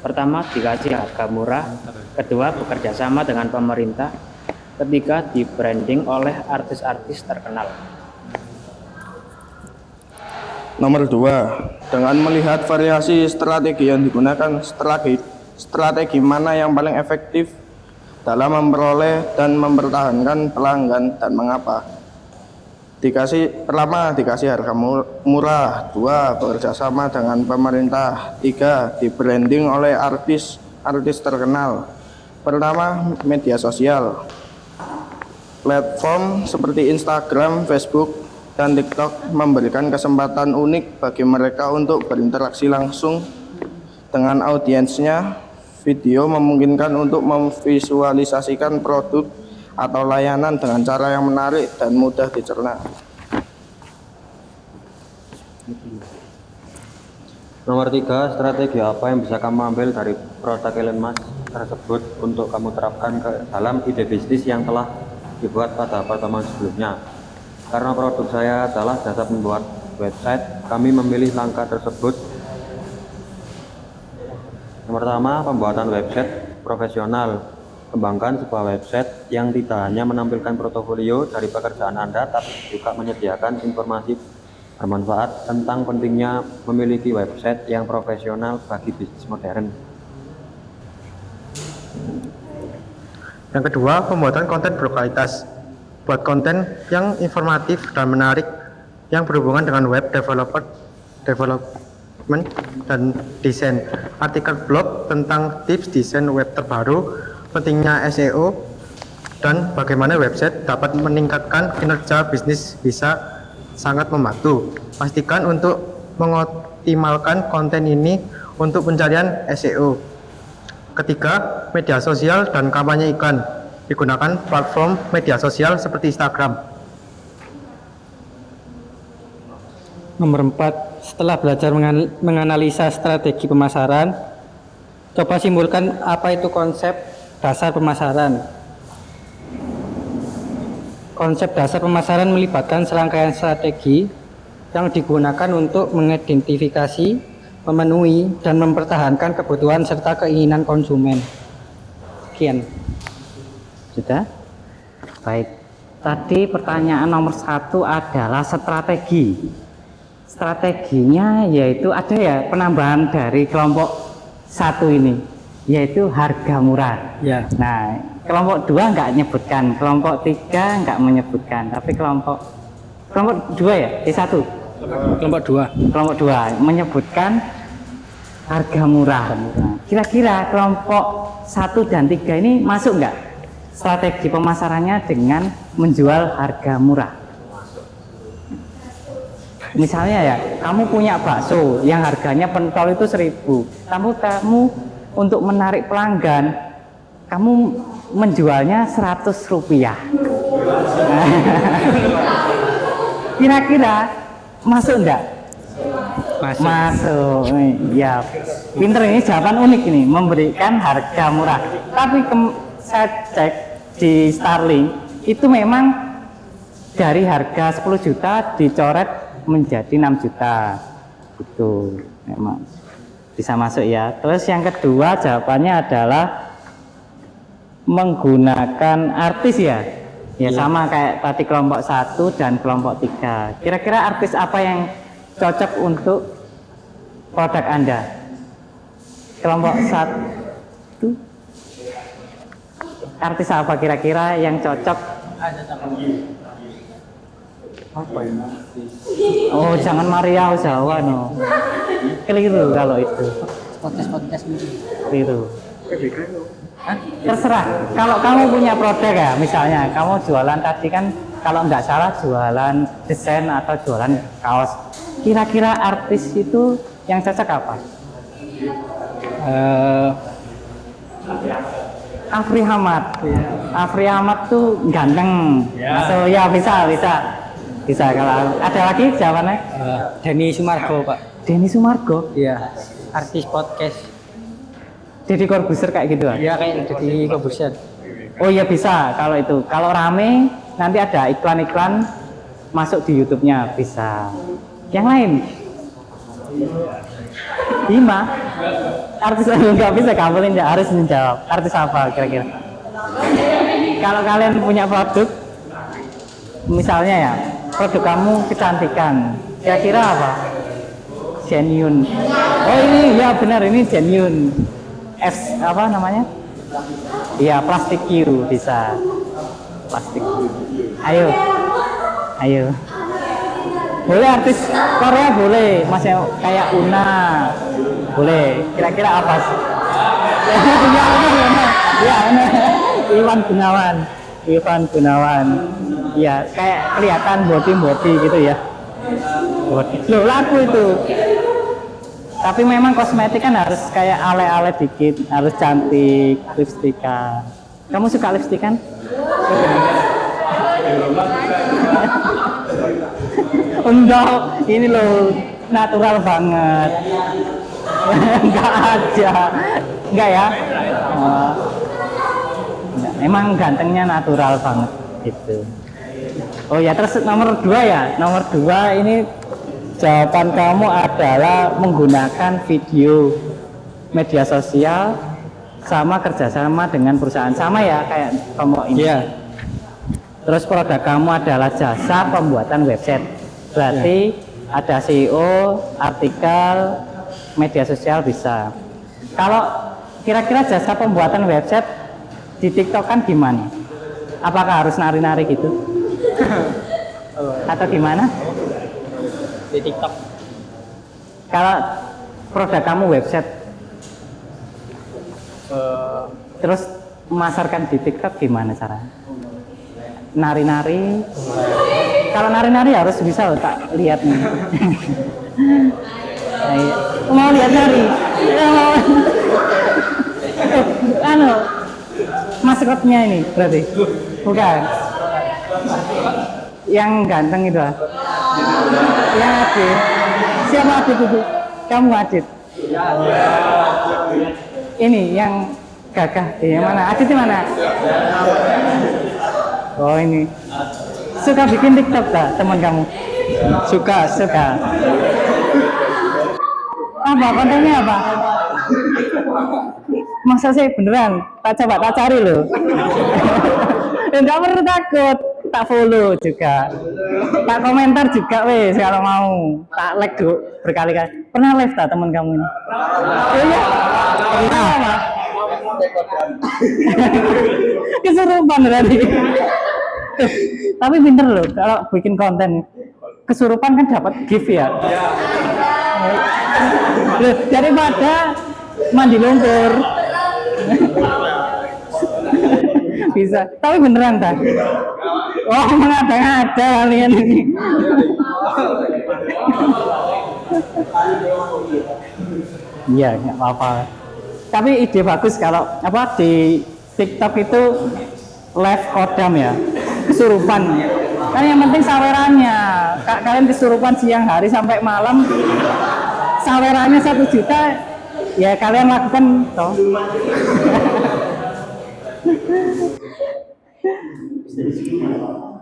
Pertama, dikasih harga murah. Kedua, bekerja sama dengan pemerintah. Ketiga, di branding oleh artis-artis terkenal. Nomor 2, dengan melihat variasi strategi yang digunakan, strategi mana yang paling efektif dalam memperoleh dan mempertahankan pelanggan dan mengapa? Pertama, dikasih harga murah. 2, bekerja sama dengan pemerintah. 3, di branding oleh artis terkenal. Pertama, media sosial. Platform seperti Instagram, Facebook, dan TikTok memberikan kesempatan unik bagi mereka untuk berinteraksi langsung dengan audiensnya. Video memungkinkan untuk memvisualisasikan produk atau layanan dengan cara yang menarik dan mudah dicerna. Nomor 3, strategi apa yang bisa kamu ambil dari produk Elon Musk tersebut untuk kamu terapkan ke dalam ide bisnis yang telah dibuat pada pertemuan sebelumnya? Karena produk saya adalah jasa membuat website, kami memilih langkah tersebut. Yang pertama, pembuatan website profesional. Kembangkan sebuah website yang tidak hanya menampilkan portofolio dari pekerjaan Anda, tapi juga menyediakan informasi bermanfaat tentang pentingnya memiliki website yang profesional bagi bisnis modern. Yang kedua, pembuatan konten berkualitas. Buat konten yang informatif dan menarik yang berhubungan dengan web development dan desain. Artikel blog tentang tips desain web terbaru, pentingnya SEO, dan bagaimana website dapat meningkatkan kinerja bisnis bisa sangat membantu. Pastikan untuk mengoptimalkan konten ini untuk pencarian SEO. Ketiga, media sosial dan kampanye iklan. Digunakan platform media sosial seperti Instagram. Nomor 4, setelah belajar menganalisa strategi pemasaran, coba simpulkan apa itu konsep dasar pemasaran. Konsep dasar pemasaran melibatkan serangkaian strategi yang digunakan untuk mengidentifikasi, memenuhi, dan mempertahankan kebutuhan serta keinginan konsumen. Sekian. Sudah? Baik. Tadi pertanyaan nomor 1 adalah strategi. Strateginya yaitu ada ya penambahan dari kelompok 1 ini, yaitu harga murah. Ya. Nah, kelompok 2 nggak menyebutkan, kelompok 3 nggak menyebutkan, tapi kelompok 2 ya? T1? Kelompok 2. Kelompok 2 menyebutkan harga murah. Kira-kira kelompok 1 dan 3 ini masuk nggak strategi pemasarannya dengan menjual harga murah? Misalnya ya, kamu punya bakso yang harganya pentol itu 1.000, kamu untuk menarik pelanggan, kamu menjualnya 100 rupiah. Kira-kira masuk enggak? Masuk. Ya, pinter ini, jawaban unik ini, memberikan harga murah. Tapi saya cek di Starlink itu memang dari harga 10 juta dicoret menjadi 6 juta. Itu memang bisa masuk ya. Terus yang kedua jawabannya adalah menggunakan artis ya. Ya sama kayak tadi kelompok 1 dan kelompok 3. Kira-kira artis apa yang cocok untuk produk Anda? Kelompok 1 Artis apa kira-kira yang cocok? Apa ya? Oh, jangan Maria Ozawa no. Keliru kalau itu. Podcast Keliru. Terserah. Kalau kamu punya produk ya, misalnya kamu jualan tadi kan, kalau nggak salah jualan desain atau jualan kaos. Kira-kira artis itu yang cocok apa? Afri Ahmad. Afri Ahmad tuh ganteng. So, ya bisa. Kalau ada lagi jawabannya? Denny Sumargo, Pak. Denny Sumargo. Iya, artis podcast. Deddy Corbuzier kayak gitu ah? Iya, kayak Deddy Corbuzier. Oh iya bisa kalau itu. Kalau rame nanti ada iklan-iklan masuk di YouTube-nya bisa. Yang lain? 5. Artis nggak bisa, kamu harus menjawab. Artis apa kira-kira? Kalau kalian punya produk, misalnya ya, produk kamu kecantikan, kira-kira apa? Genuine. Oh ini ya benar, ini genuine. Apa namanya? Iya, plastik Q bisa. Plastik. Ayo. Boleh artis Korea boleh, Mas kayak Una. Boleh. Kira-kira apa? Ya, Iwan Gunawan. Iya, kayak kelihatan body gitu ya. Loh, laku itu. Tapi memang kosmetik kan harus kayak ale-ale dikit, harus cantik, lipstikan. Kamu suka lipstikan? Enggak, ini loh natural banget. Enggak aja. Enggak ya? Enggak, emang gantengnya natural banget gitu. Oh ya, terus nomor 2 ya. Nomor 2 ini jawaban kamu adalah menggunakan video media sosial sama kerjasama dengan perusahaan. Sama ya kayak kamu ini. Iya. Terus produk kamu adalah jasa pembuatan website. Berarti ada SEO, artikel, media sosial bisa. Kalau kira-kira jasa pembuatan website di TikTok kan gimana? Apakah harus nari-nari gitu? Atau gimana? Di TikTok. Kalau produk kamu website, terus memasarkan di TikTok gimana caranya? Nari-nari. Kalau nari-nari harus bisa loh, tak lihat nih. Mau lihat nari? Maskotnya ini berarti? Bukan? Yang ganteng itu ah? Yang Adit. Siapa Adit itu? Kamu Adit? Ini yang gagah. Yang mana? Adit di mana? Oh ini. Suka bikin TikTok tak teman kamu? Suka. Apa kontennya apa? Masa sih beneran? Tak cari loh. Enggak perlu takut, tak follow juga, tak komentar juga wes kalau mau, tak like berkali-kali. Pernah live tak teman kamu ini? Oh iya? Pernah apa? Kesurupan berarti. Tapi pinter loh kalau bikin konten. Kesurupan kan dapat gift ya. Loh, daripada mandi lumpur. Bisa, tapi beneran tak? Oh, mengada-ngada kalian ini. Iya, nggak apa-apa. Tapi ide bagus kalau apa di TikTok itu live kodam ya, kesurupan. Kan yang penting sawerannya. Kalian kesurupan siang hari sampai malam, sawerannya 1 juta, ya kalian lakukan toh.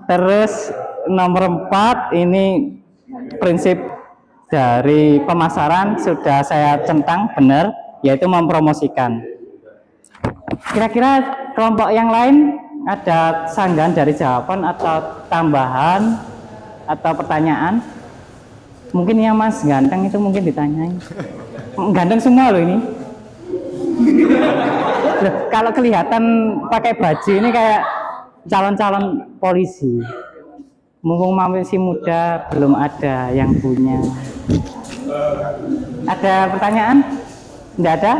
Terus nomor 4 ini prinsip dari pemasaran sudah saya centang benar, yaitu mempromosikan. Kira-kira kelompok yang lain ada sanggahan dari jawaban atau tambahan atau pertanyaan? Mungkin yang Mas ganteng itu mungkin ditanyain. Ganteng semua loh ini. Loh, kalau kelihatan pakai baju ini kayak calon-calon polisi. Mumpung masih muda, belum ada yang punya. Ada pertanyaan? Tidak ada?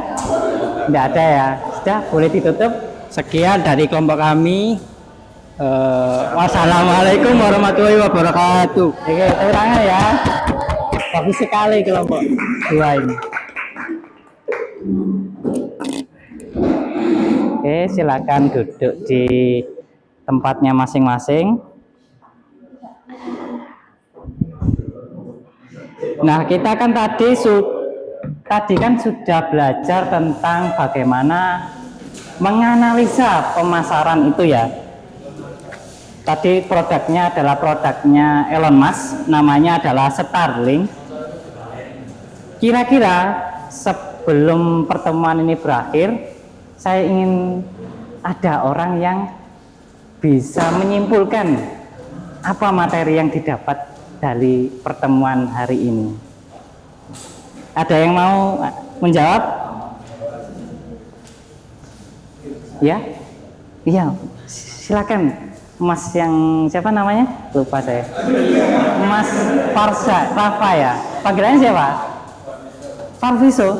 Tidak ada ya. Sudah, boleh ditutup. Sekian dari kelompok kami. Wassalamualaikum warahmatullahi wabarakatuh. Oke, tepuk tangan ya. Bagus sekali kelompok dua ini. Oke, silakan duduk di tempatnya masing-masing. Nah, kita kan tadi kan sudah belajar tentang bagaimana menganalisa pemasaran itu ya. Tadi produknya adalah produknya Elon Musk, namanya adalah Starlink. Kira-kira sebelum pertemuan ini berakhir, saya ingin ada orang yang bisa menyimpulkan apa materi yang didapat dari pertemuan hari ini. Ada yang mau menjawab? Ya? Iya, silakan. Mas yang siapa namanya? Lupa saya. Mas Rafa ya. Panggilannya siapa? Farviso.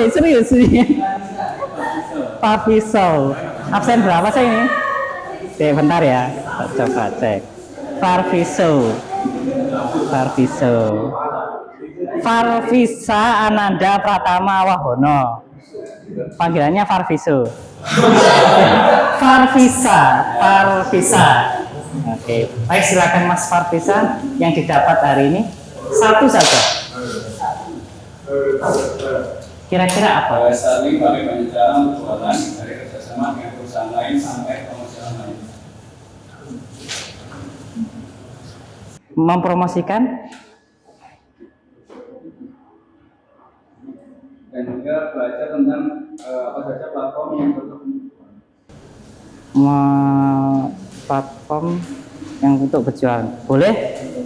Serius sih. Farviso. Absen berapa sih ini? Bentar ya. Coba cek. Farviso. Farvisa Ananda Pratama Wahono. Panggilannya Farviso. Farvisa. Oke, baik, silakan Mas Farvisa yang didapat hari ini satu saja. Kira-kira apa? Starlink pakai banyak cara untuk jualan dari kerjasama dengan perusahaan lain sampai komersial lain. Mempromosikan Dan juga belajar tentang apa saja platform yang cocok platform yang untuk berjualan. Boleh?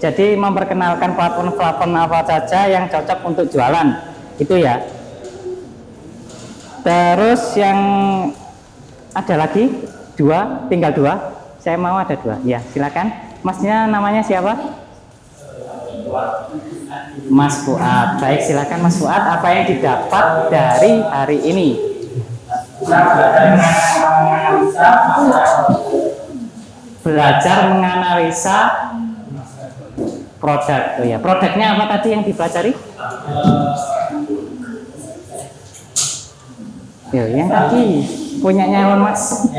Jadi memperkenalkan platform-platform apa saja yang cocok untuk jualan. Itu ya. Terus yang ada lagi tinggal dua. Saya mau ada dua. Ya, silakan. Masnya namanya siapa? Mas Fuad. Baik, silakan Mas Fuad. Apa yang didapat dari hari ini? Belajar menganalisa produk. Oh ya, produknya apa tadi yang dipelajari? Yo, yang tadi punyanya Elon Musk.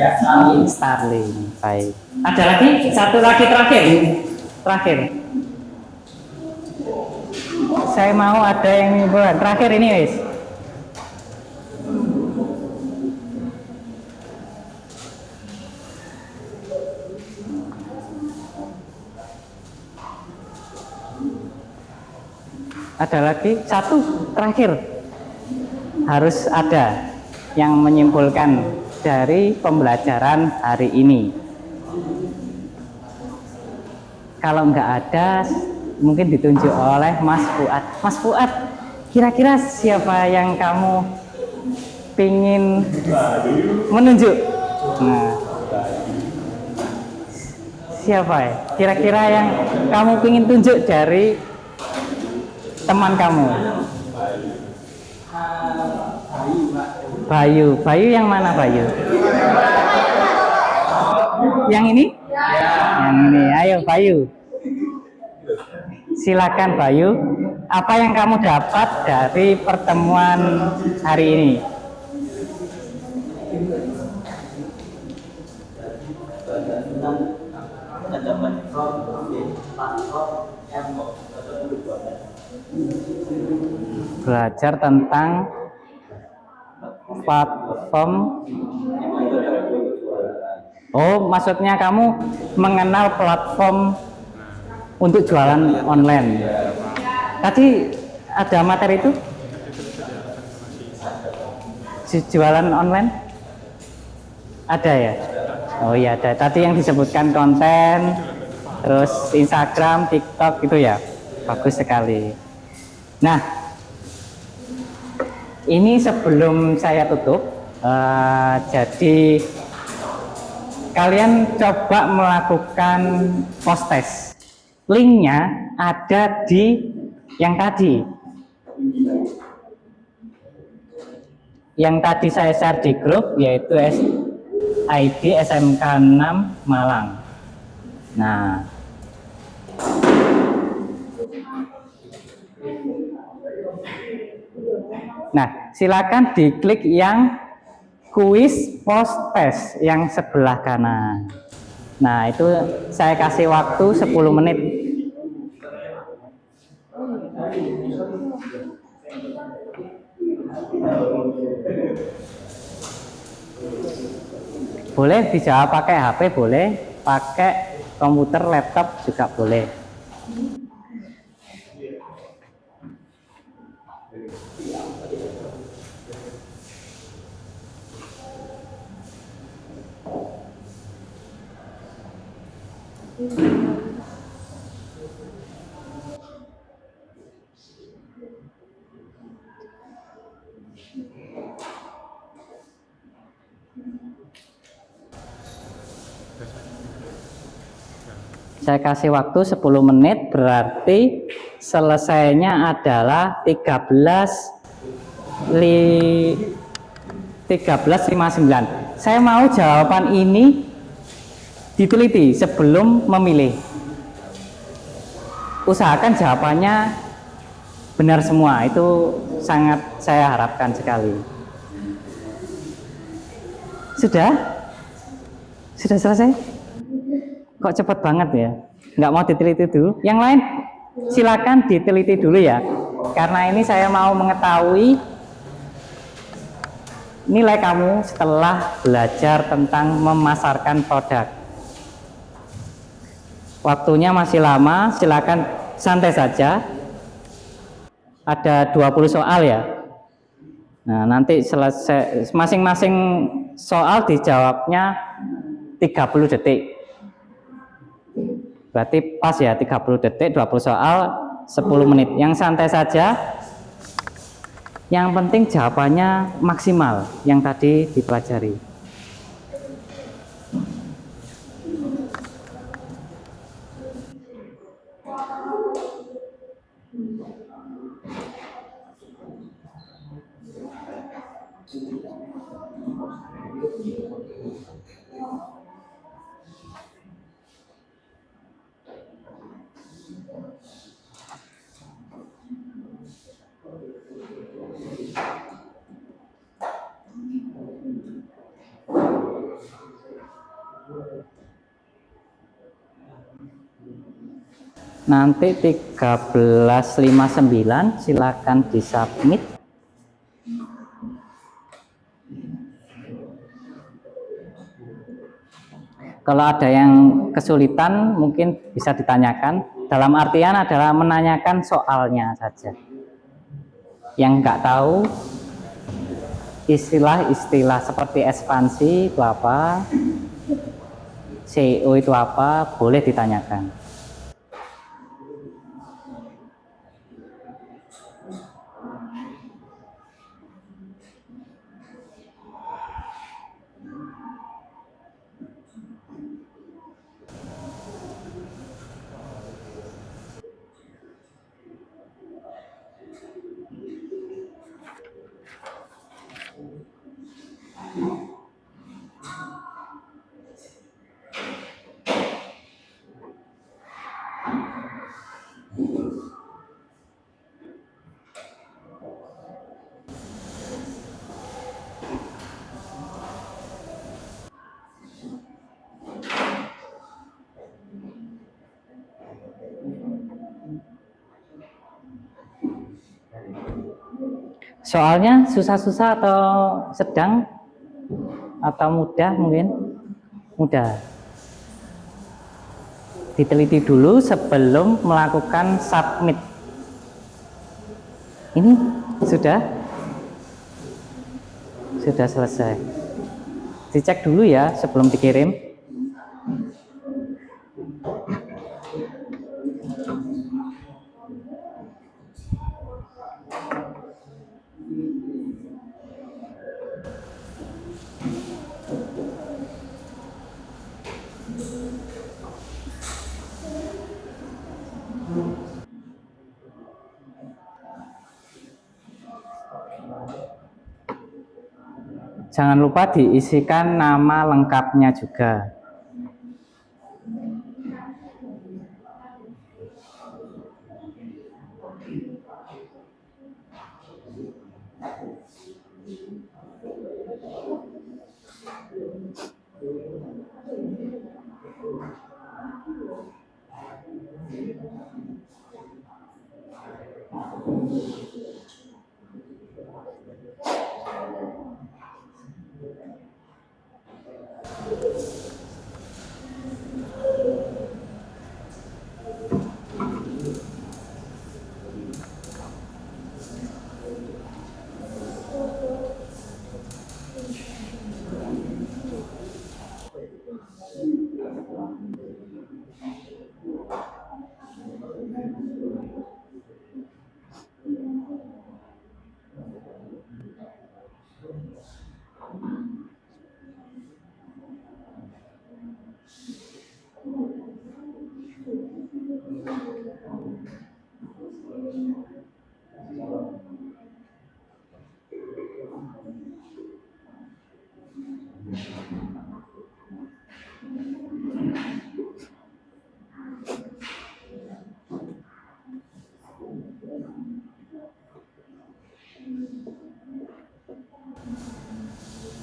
Starlink. Baik. Ada lagi? Satu lagi terakhir. Saya mau ada yang menyimpulkan. Terakhir ini, wis. Ada lagi satu terakhir. Harus ada yang menyimpulkan dari pembelajaran hari ini. Kalau nggak ada, mungkin ditunjuk oleh Mas Fuad. Mas Fuad, kira-kira siapa yang kamu pingin menunjuk? Nah, siapa ya? Kira-kira yang kamu pingin tunjuk dari teman kamu? Bayu yang mana Bayu? Yang ini? Yang ini, ayo Bayu. Silakan Bayu, apa yang kamu dapat dari pertemuan hari ini? Belajar tentang platform. Oh, maksudnya kamu mengenal platform untuk jualan online. Tadi ada materi itu? Jualan online? Ada ya? Oh iya ada. Tadi yang disebutkan konten, terus Instagram, TikTok gitu ya. Bagus sekali. Nah, Ini sebelum saya tutup, jadi kalian coba melakukan post test. Linknya ada di yang tadi. Yang tadi saya share di grup, yaitu ID SMK 6 Malang. Nah, silakan diklik yang kuis post test yang sebelah kanan. Nah, itu saya kasih waktu 10 menit. Boleh dijawab pakai HP, boleh pakai komputer, laptop juga boleh. Saya kasih waktu 10 menit, berarti selesainya adalah 13.59. Saya mau jawaban ini diteliti sebelum memilih. Usahakan jawabannya benar semua, itu sangat saya harapkan sekali. Sudah selesai? Kok cepat banget ya? Nggak mau diteliti dulu? Yang lain silakan diteliti dulu ya, karena ini saya mau mengetahui nilai kamu setelah belajar tentang memasarkan produk. Waktunya masih lama, silakan santai saja. Ada 20 soal ya. Nah, nanti selesai masing-masing soal dijawabnya 30 detik. Berarti pas ya, 30 detik 20 soal 10 menit. Yang santai saja. Yang penting jawabannya maksimal yang tadi dipelajari. Nanti 13.59 silakan disubmit. Kalau ada yang kesulitan mungkin bisa ditanyakan. Dalam artian adalah menanyakan soalnya saja. Yang nggak tahu istilah-istilah seperti ekspansi itu apa, CEO itu apa, boleh ditanyakan. Soalnya susah-susah atau sedang atau mudah? Mungkin mudah. Diteliti dulu sebelum melakukan submit. Ini sudah selesai. Dicek dulu ya sebelum dikirim. Jangan lupa diisikan nama lengkapnya juga.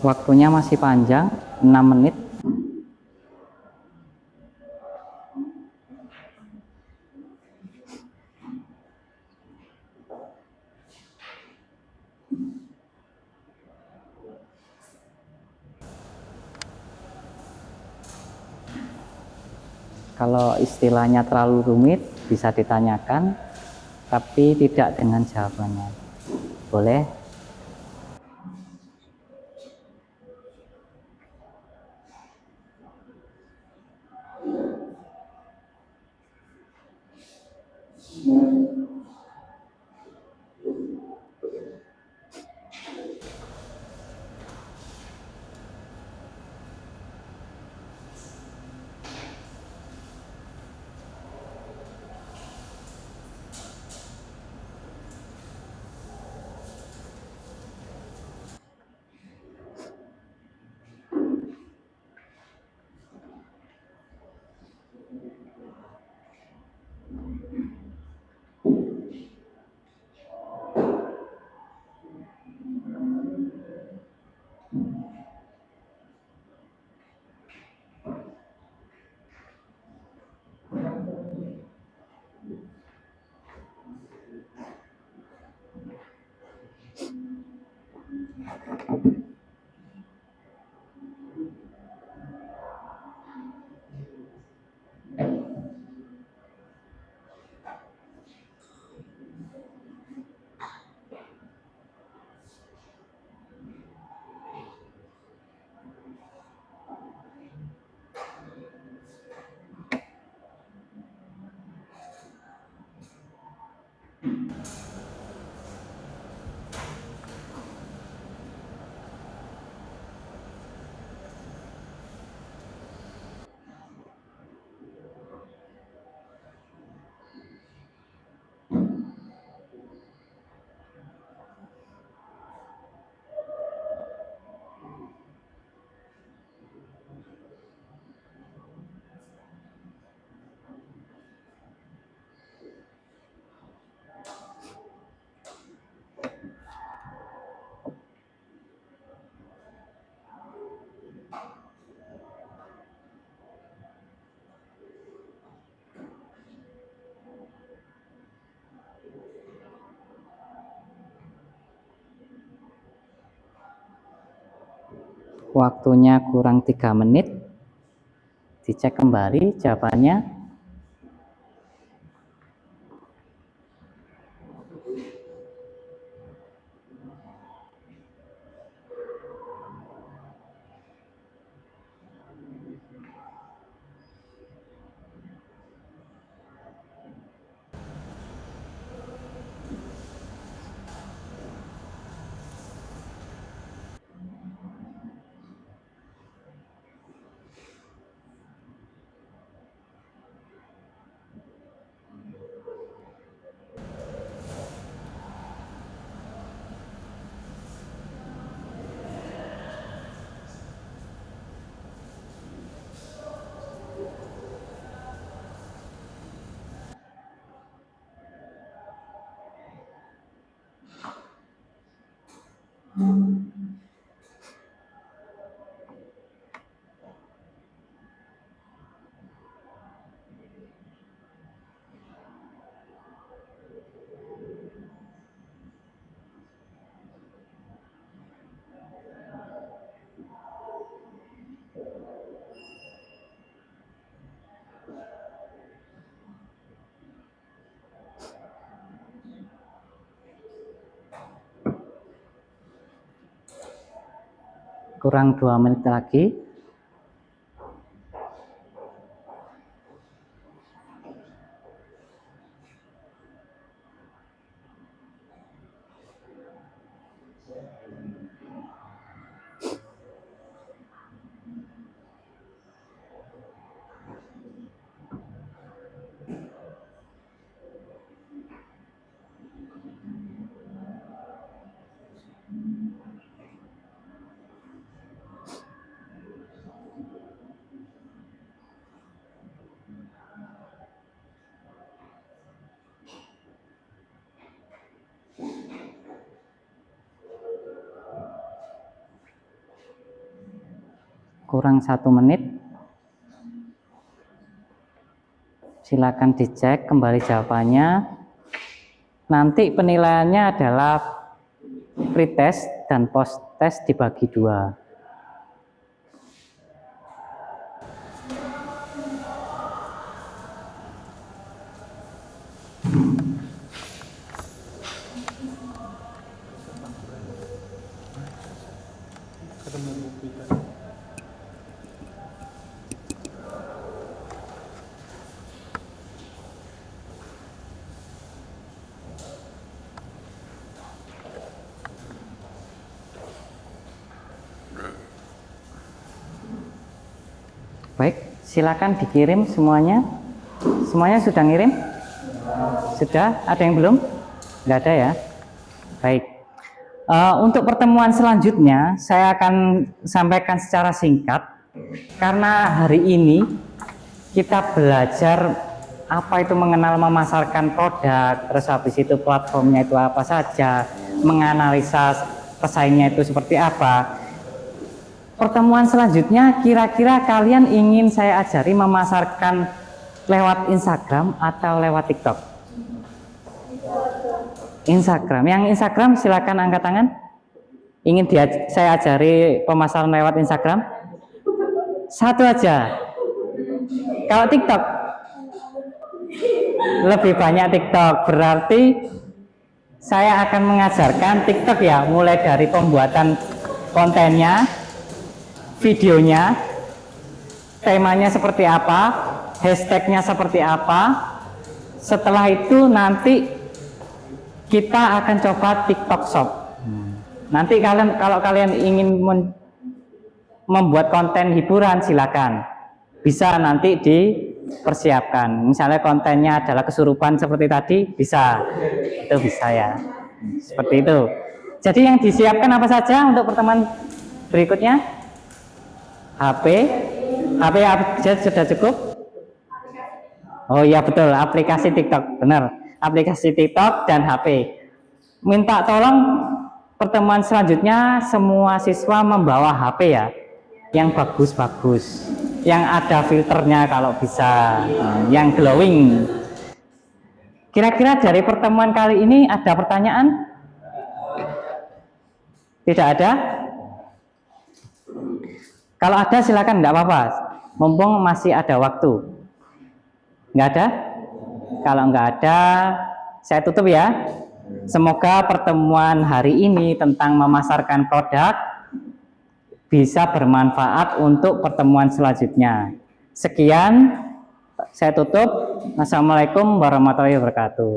Waktunya masih panjang, 6 menit. Kalau istilahnya terlalu rumit bisa ditanyakan, tapi tidak dengan jawabannya. Boleh? Waktunya kurang 3 menit. Dicek kembali jawabannya. Kurang 2 menit lagi. Kurang 1 menit. Silakan dicek kembali jawabannya. Nanti penilaiannya adalah pretest dan post test dibagi 2. Baik, silakan dikirim semuanya. Semuanya sudah ngirim? Sudah? Ada yang belum? Nggak ada ya? Baik. Untuk pertemuan selanjutnya, saya akan sampaikan secara singkat. Karena hari ini kita belajar apa itu mengenal memasarkan produk, terus habis itu platformnya itu apa saja, menganalisa pesaingnya itu seperti apa. Pertemuan selanjutnya kira-kira kalian ingin saya ajari memasarkan lewat Instagram atau lewat TikTok? Instagram. Yang Instagram silakan angkat tangan. Ingin saya ajari pemasaran lewat Instagram? Satu aja. Kalau TikTok? Lebih banyak TikTok. Berarti saya akan mengajarkan TikTok ya, mulai dari pembuatan kontennya, videonya, temanya seperti apa, hashtagnya seperti apa. Setelah itu nanti kita akan coba TikTok Shop. Nanti kalau kalian ingin membuat konten hiburan, silakan, bisa nanti dipersiapkan. Misalnya kontennya adalah kesurupan seperti tadi, bisa, itu bisa ya, seperti itu. Jadi yang disiapkan apa saja untuk pertemuan berikutnya? HP aja sudah cukup? Oh iya betul, aplikasi TikTok, benar, aplikasi TikTok dan HP. Minta tolong pertemuan selanjutnya semua siswa membawa HP ya, yang bagus-bagus, yang ada filternya kalau bisa, yang glowing. Kira-kira dari pertemuan kali ini ada pertanyaan? Tidak ada? Kalau ada silakan, enggak apa-apa, mumpung masih ada waktu. Enggak ada? Kalau enggak ada, saya tutup ya. Semoga pertemuan hari ini tentang memasarkan produk bisa bermanfaat untuk pertemuan selanjutnya. Sekian, saya tutup. Wassalamualaikum warahmatullahi wabarakatuh.